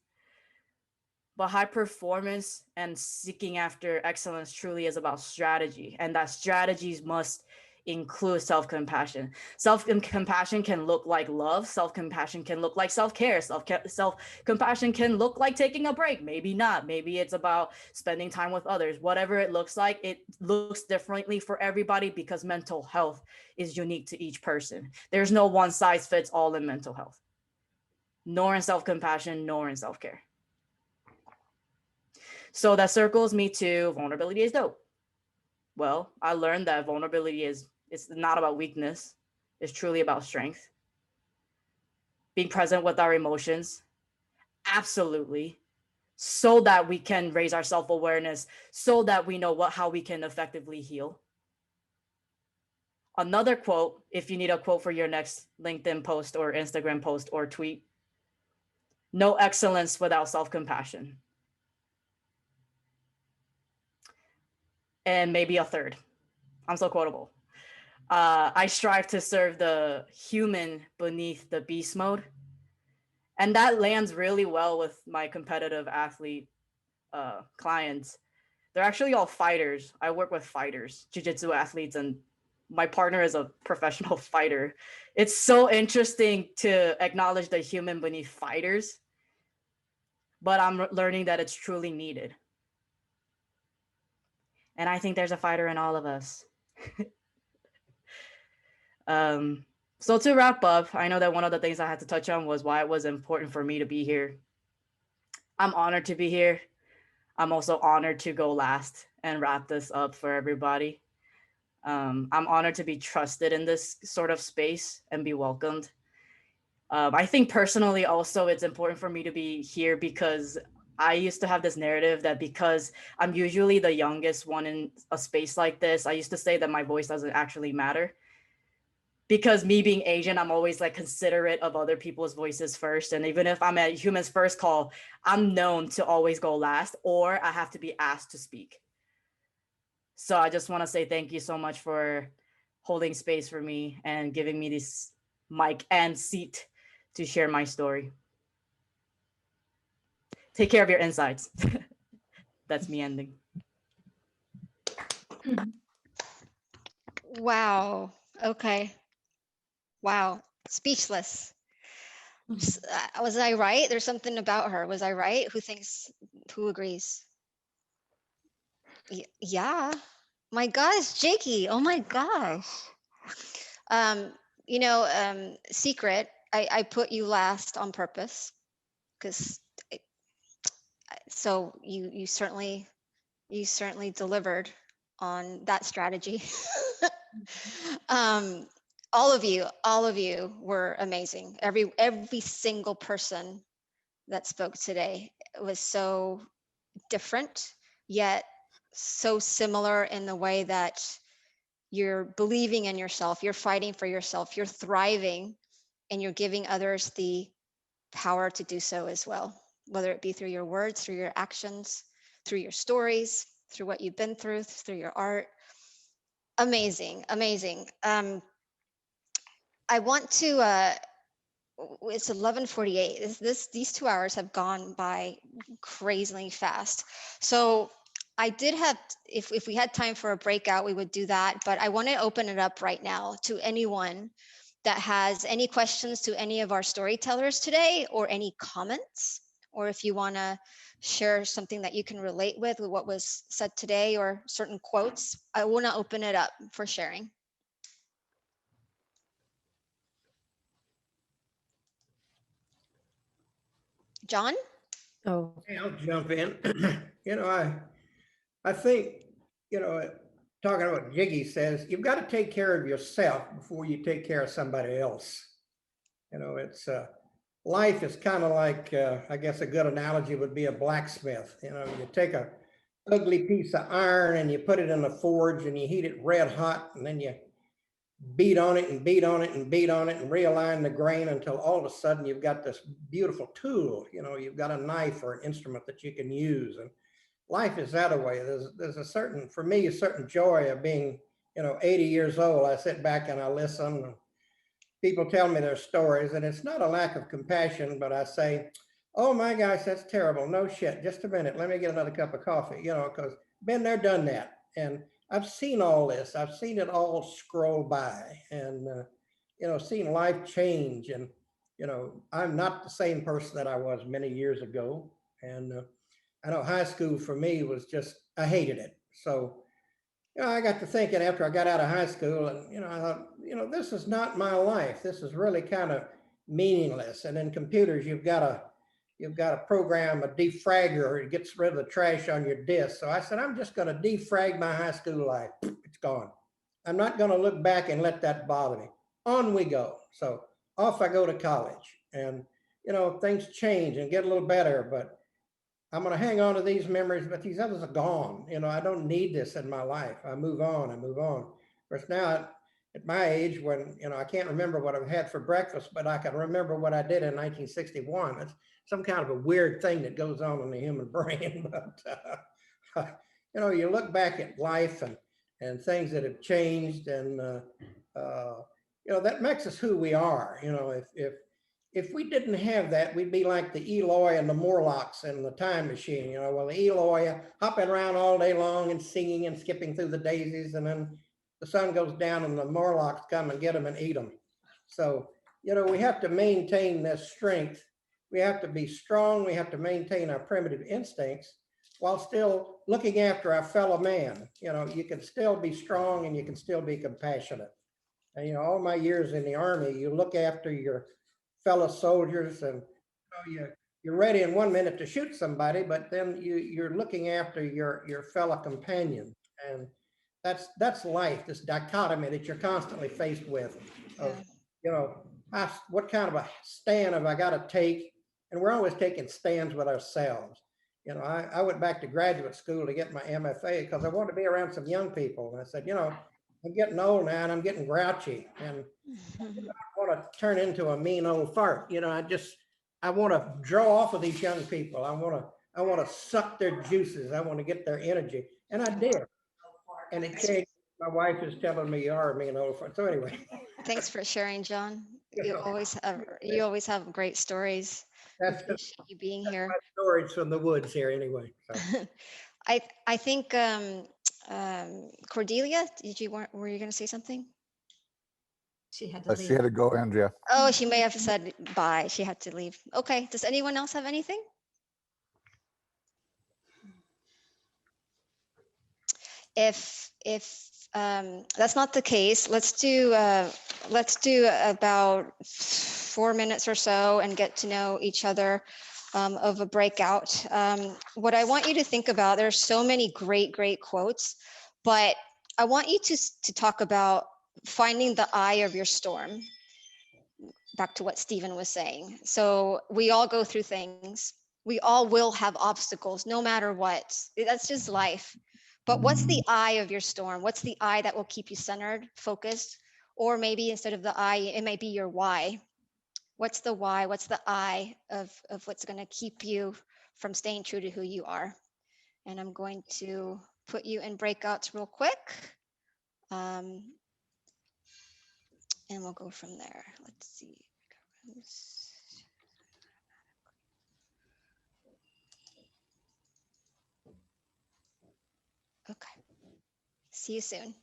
But high performance and seeking after excellence truly is about strategy. And that strategies must include self-compassion. Self-compassion can look like love. Self-compassion can look like self-care. Self-compassion can look like taking a break. Maybe not. Maybe it's about spending time with others. Whatever it looks like, it looks differently for everybody because mental health is unique to each person. There's no one size fits all in mental health, nor in self-compassion, nor in self-care. So that circles me to vulnerability is dope. Well, I learned that vulnerability it's not about weakness. It's truly about strength. Being present with our emotions. Absolutely. So that we can raise our self-awareness, so that we know how we can effectively heal. Another quote, if you need a quote for your next LinkedIn post or Instagram post or tweet, no excellence without self-compassion. And maybe a third. I'm so quotable. I strive to serve the human beneath the beast mode. And that lands really well with my competitive athlete clients. They're actually all fighters. I work with fighters, jiu-jitsu athletes, and my partner is a professional fighter. It's so interesting to acknowledge the human beneath fighters, but I'm learning that it's truly needed. And I think there's a fighter in all of us. So to wrap up, I know that one of the things I had to touch on was why it was important for me to be here. I'm honored to be here. I'm also honored to go last and wrap this up for everybody. I'm honored to be trusted in this sort of space and be welcomed. I think personally also it's important for me to be here because I used to have this narrative that because I'm usually the youngest one in a space like this, I used to say that my voice doesn't actually matter. Because me being Asian, I'm always like considerate of other people's voices first. And even if I'm at Humans First Call, I'm known to always go last, or I have to be asked to speak. So I just want to say thank you so much for holding space for me and giving me this mic and seat to share my story. Take care of your insides. That's me ending. Wow. Okay. Wow. Speechless. Was I right? There's something about her. Was I right? Who agrees? Yeah. My gosh, Jiggy. Oh my gosh. Secret, I put you last on purpose because so you certainly delivered on that strategy. All of you were amazing. Every single person that spoke today was so different, yet so similar in the way that you're believing in yourself, you're fighting for yourself, you're thriving, and you're giving others the power to do so as well, whether it be through your words, through your actions, through your stories, through what you've been through your art. Amazing. I want to it's 11:48. These 2 hours have gone by crazily fast. So I did have, if we had time for a breakout, we would do that. But I want to open it up right now to anyone that has any questions to any of our storytellers today, or any comments, or if you want to share something that you can relate with what was said today, or certain quotes. I want to open it up for sharing. John? Oh, I'll jump in. I think, talking about what Jiggy says, you've got to take care of yourself before you take care of somebody else. It's life is kind of like, I guess a good analogy would be a blacksmith. You take a ugly piece of iron and you put it in a forge and you heat it red hot, and then you beat on it and beat on it and beat on it and realign the grain until all of a sudden you've got this beautiful tool. You've got a knife or an instrument that you can use. And life is that way. There's a certain joy of being, 80 years old. I sit back and I listen. And people tell me their stories, and it's not a lack of compassion, but I say, oh my gosh, that's terrible. No shit. Just a minute. Let me get another cup of coffee, because been there, done that. And I've seen all this. I've seen it all scroll by, and, seen life change. And, I'm not the same person that I was many years ago. And I know high school for me was just, I hated it. So, I got to thinking after I got out of high school, and, I thought, this is not my life. This is really kind of meaningless. And in computers, you've got to program a defragger. It gets rid of the trash on your disk. So I said, I'm just going to defrag my high school life. It's gone. I'm not going to look back and let that bother me. On we go. So off I go to college, and, things change and get a little better, but I'm going to hang on to these memories, but these others are gone. I don't need this in my life. I move on. Of course, now at my age when, I can't remember what I've had for breakfast, but I can remember what I did in 1961. It's some kind of a weird thing that goes on in the human brain. But, you look back at life and things that have changed, and, that makes us who we are. If we didn't have that, we'd be like the Eloy and the Morlocks in the Time Machine. Well, the Eloy hopping around all day long and singing and skipping through the daisies, and then the sun goes down and the Morlocks come and get them and eat them. So, we have to maintain this strength. We have to be strong. We have to maintain our primitive instincts while still looking after our fellow man. You can still be strong and you can still be compassionate. And, all my years in the Army, you look after your fellow soldiers, and you're ready in 1 minute to shoot somebody, but then you're looking after your fellow companion. And that's life, this dichotomy that you're constantly faced with of, what kind of a stand have I got to take? And we're always taking stands with ourselves. I went back to graduate school to get my MFA because I wanted to be around some young people. And I said, I'm getting old now and I'm getting grouchy, and I don't want to turn into a mean old fart. I want to draw off of these young people. I want to suck their juices. I want to get their energy. And I did. And it changed. My wife is telling me you are a mean old fart. So anyway. Thanks for sharing, John. You always have great stories. That's Appreciate you being here. my stories from the woods here anyway. So. I think Cordelia, were you going to say something? She had to leave. She had to go, Andrea. Oh, she may have said bye. She had to leave. Okay. Does anyone else have anything? If that's not the case, let's do about 4 minutes or so and get to know each other of a breakout. What I want you to think about, there's so many great quotes, but I want you to talk about finding the eye of your storm. Back to what Stephen was saying. So we all go through things. We all will have obstacles, no matter what. That's just life. But what's the eye of your storm? What's the eye that will keep you centered, focused? Or maybe instead of the eye, it might be your why. What's the why? What's the eye of what's going to keep you from staying true to who you are? And I'm going to put you in breakouts real quick. And we'll go from there. Let's see. Okay. See you soon.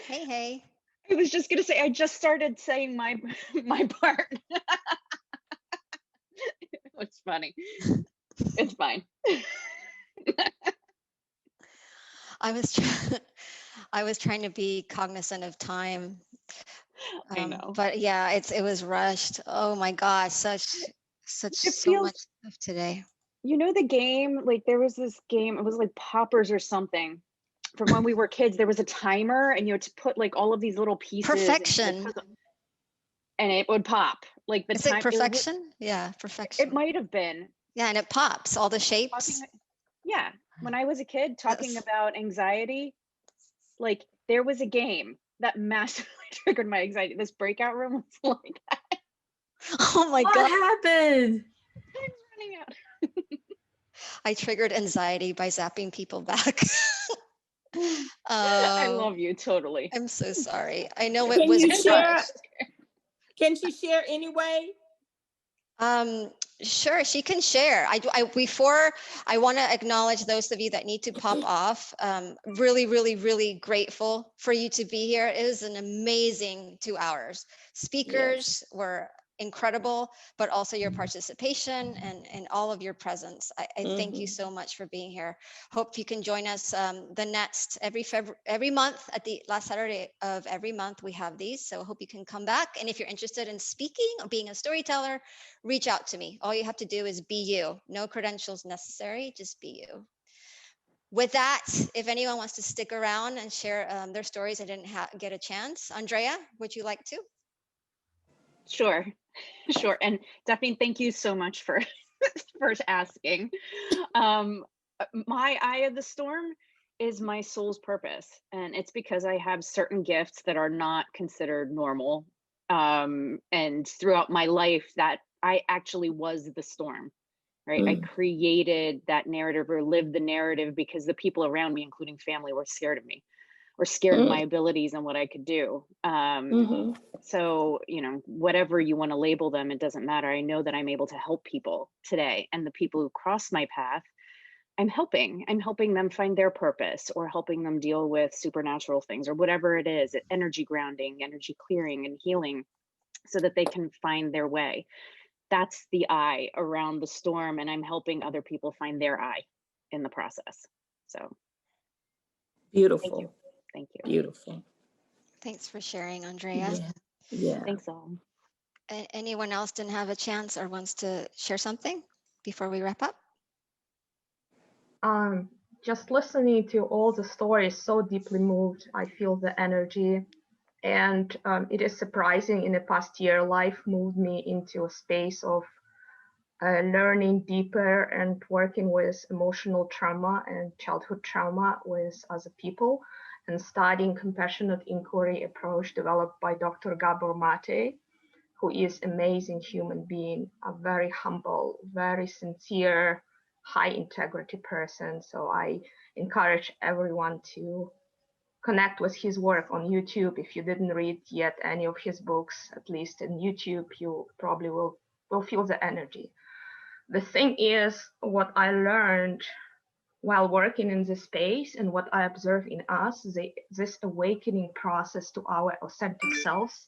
Hey, hey. I was just gonna say, I just started saying my my part. It's funny. It's fine. I was trying to be cognizant of time. I know. But yeah, it was rushed. Oh my gosh, It so feels, much stuff today. you know, the game, like there was this game, it was like Poppers or something. From when we were kids, there was a timer and you had to put like all of these little pieces Perfection. and it would pop. Like the Is time it perfection? Yeah, perfection. it might have been. Yeah, and it pops, all the shapes. Yeah, when I was a kid talking about anxiety, like there was a game that massively triggered my anxiety. This breakout room was like that. Oh my What God. happened? Time's running out. I triggered anxiety by zapping people back. I love you totally. I'm so sorry. I know it Can was you share? rushed. Can she share anyway? Sure, she can share. Before I want to acknowledge those of you that need to pop off. Really, really, really grateful for you to be here. It was an amazing 2 hours. Speakers were incredible, but also your participation and all of your presence. I thank you so much for being here. Hope you can join us the next every month at the last Saturday of every month. We have these, so I hope you can come back. And if you're interested in speaking or being a storyteller, reach out to me. All you have to do is be you. No credentials necessary, just be you. With that, if anyone wants to stick around and share their stories, I didn't get a chance. Andrea, would you like to? Sure. Sure. And Daphne, thank you so much for asking. My eye of the storm is my soul's purpose. And it's because I have certain gifts that are not considered normal. And throughout my life that I actually was the storm, right? I created that narrative or lived the narrative because the people around me, including family, were scared of me. Or scared of my abilities and what I could do. So, you know, whatever you want to label them, it doesn't matter. I know that I'm able to help people today, and the people who cross my path, I'm helping them find their purpose, or helping them deal with supernatural things, or whatever it is, energy grounding, energy clearing and healing, so that they can find their way. That's the eye around the storm, and I'm helping other people find their eye in the process. So beautiful. Thank you. Beautiful. Thanks for sharing, Andrea. Yeah. Thanks all. Anyone else didn't have a chance or wants to share something before we wrap up? Just listening to all the stories, so deeply moved. I feel the energy, and it is surprising. In the past year, life moved me into a space of learning deeper and working with emotional trauma and childhood trauma with other people, and studying compassionate inquiry approach developed by Dr. Gabor Mate, who is amazing human being, a very humble, very sincere, high integrity person. So I encourage everyone to connect with his work on YouTube. If you didn't read yet any of his books, at least in YouTube, you probably will feel the energy. The thing is, what I learned while working in this space and what I observe in us, this awakening process to our authentic selves,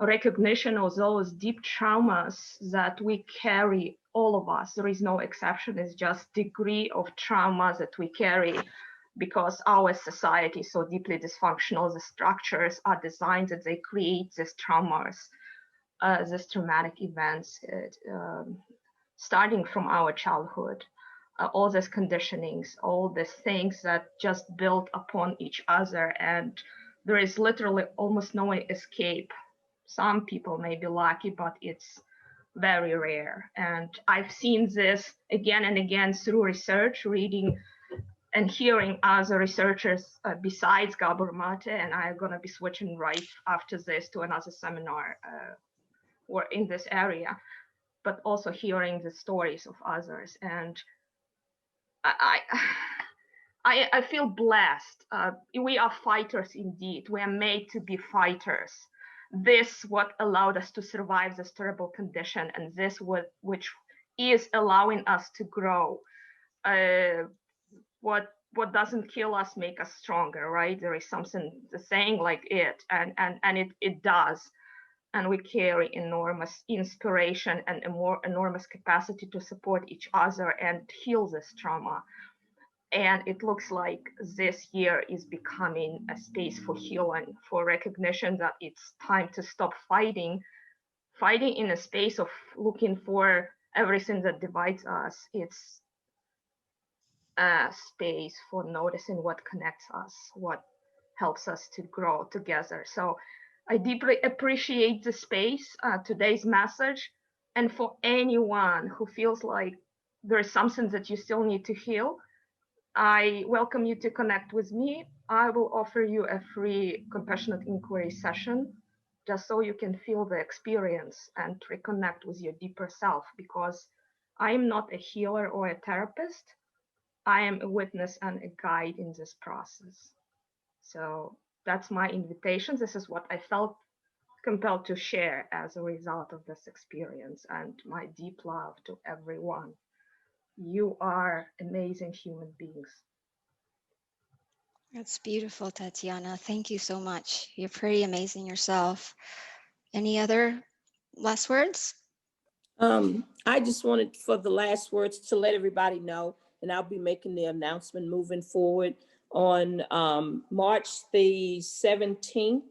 a recognition of those deep traumas that we carry, all of us, there is no exception, it's just degree of trauma that we carry because our society is so deeply dysfunctional. The structures are designed that they create these traumas, these traumatic events, starting from our childhood. All these conditionings, all these things that just build upon each other, and there is literally almost no escape. Some people may be lucky, but it's very rare. And I've seen this again and again through research, reading and hearing other researchers besides Gabor Mate, and I'm gonna be switching right after this to another seminar or in this area, but also hearing the stories of others. And I feel blessed. We are fighters indeed. We are made to be fighters. This what allowed us to survive this terrible condition, and this which is allowing us to grow. What what doesn't kill us make us stronger, right? There is something, the saying like it, and it does. And we carry enormous inspiration and a more enormous capacity to support each other and heal this trauma. And it looks like this year is becoming a space for healing, for recognition that it's time to stop fighting in a space of looking for everything that divides us. It's a space for noticing what connects us, what helps us to grow together. So I deeply appreciate the space, today's message. And for anyone who feels like there is something that you still need to heal, I welcome you to connect with me. I will offer you a free compassionate inquiry session, just so you can feel the experience and reconnect with your deeper self, because I am not a healer or a therapist. I am a witness and a guide in this process. So that's my invitation. This is what I felt compelled to share as a result of this experience, and my deep love to everyone. You are amazing human beings. That's beautiful, Tatiana. Thank you so much. You're pretty amazing yourself. Any other last words? I just wanted for the last words to let everybody know, and I'll be making the announcement moving forward on March the 17th.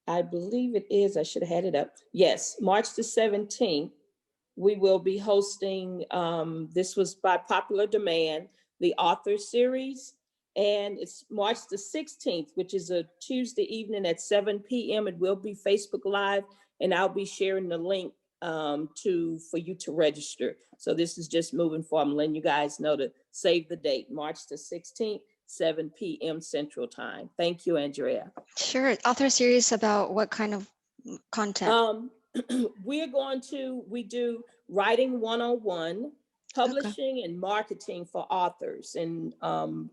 I believe it is, I should have had it up. Yes, March the 17th, we will be hosting, this was by popular demand, the author series. And it's March the 16th, which is a Tuesday evening at 7 p.m. It will be Facebook Live, and I'll be sharing the link for you to register. So this is just moving forward. I'm letting you guys know to save the date, March the 16th, 7 p.m. Central Time. Thank you, Andrea. Sure. Author series about what kind of content? We do writing 101, publishing and marketing for authors and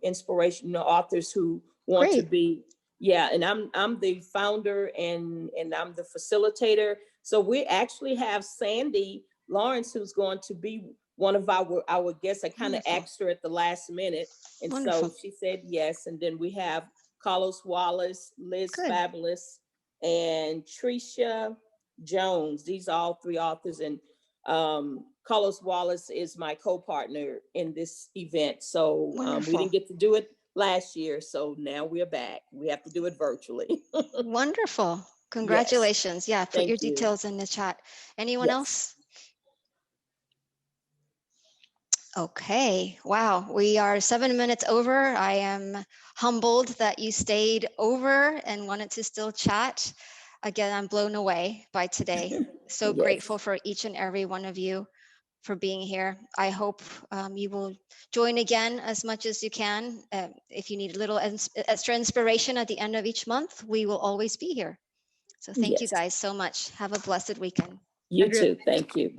inspirational authors who want to be, and I'm the founder and I'm the facilitator. So we actually have Sandy Lawrence, who's going to be one of our guests. I kind of asked her at the last minute, and so she said yes. And then we have Carlos Wallace, Liz Fabulous, and Tricia Jones. These are all three authors, and Carlos Wallace is my co-partner in this event. So we didn't get to do it last year, so now we're back. We have to do it virtually. Wonderful. Congratulations. Yes. Yeah, put your details in the chat. Anyone else? Okay. Wow. We are 7 minutes over. I am humbled that you stayed over and wanted to still chat. Again, I'm blown away by today. So grateful for each and every one of you for being here. I hope you will join again as much as you can. If you need a little extra inspiration at the end of each month, we will always be here. So thank you guys so much. Have a blessed weekend. You too. Thank you.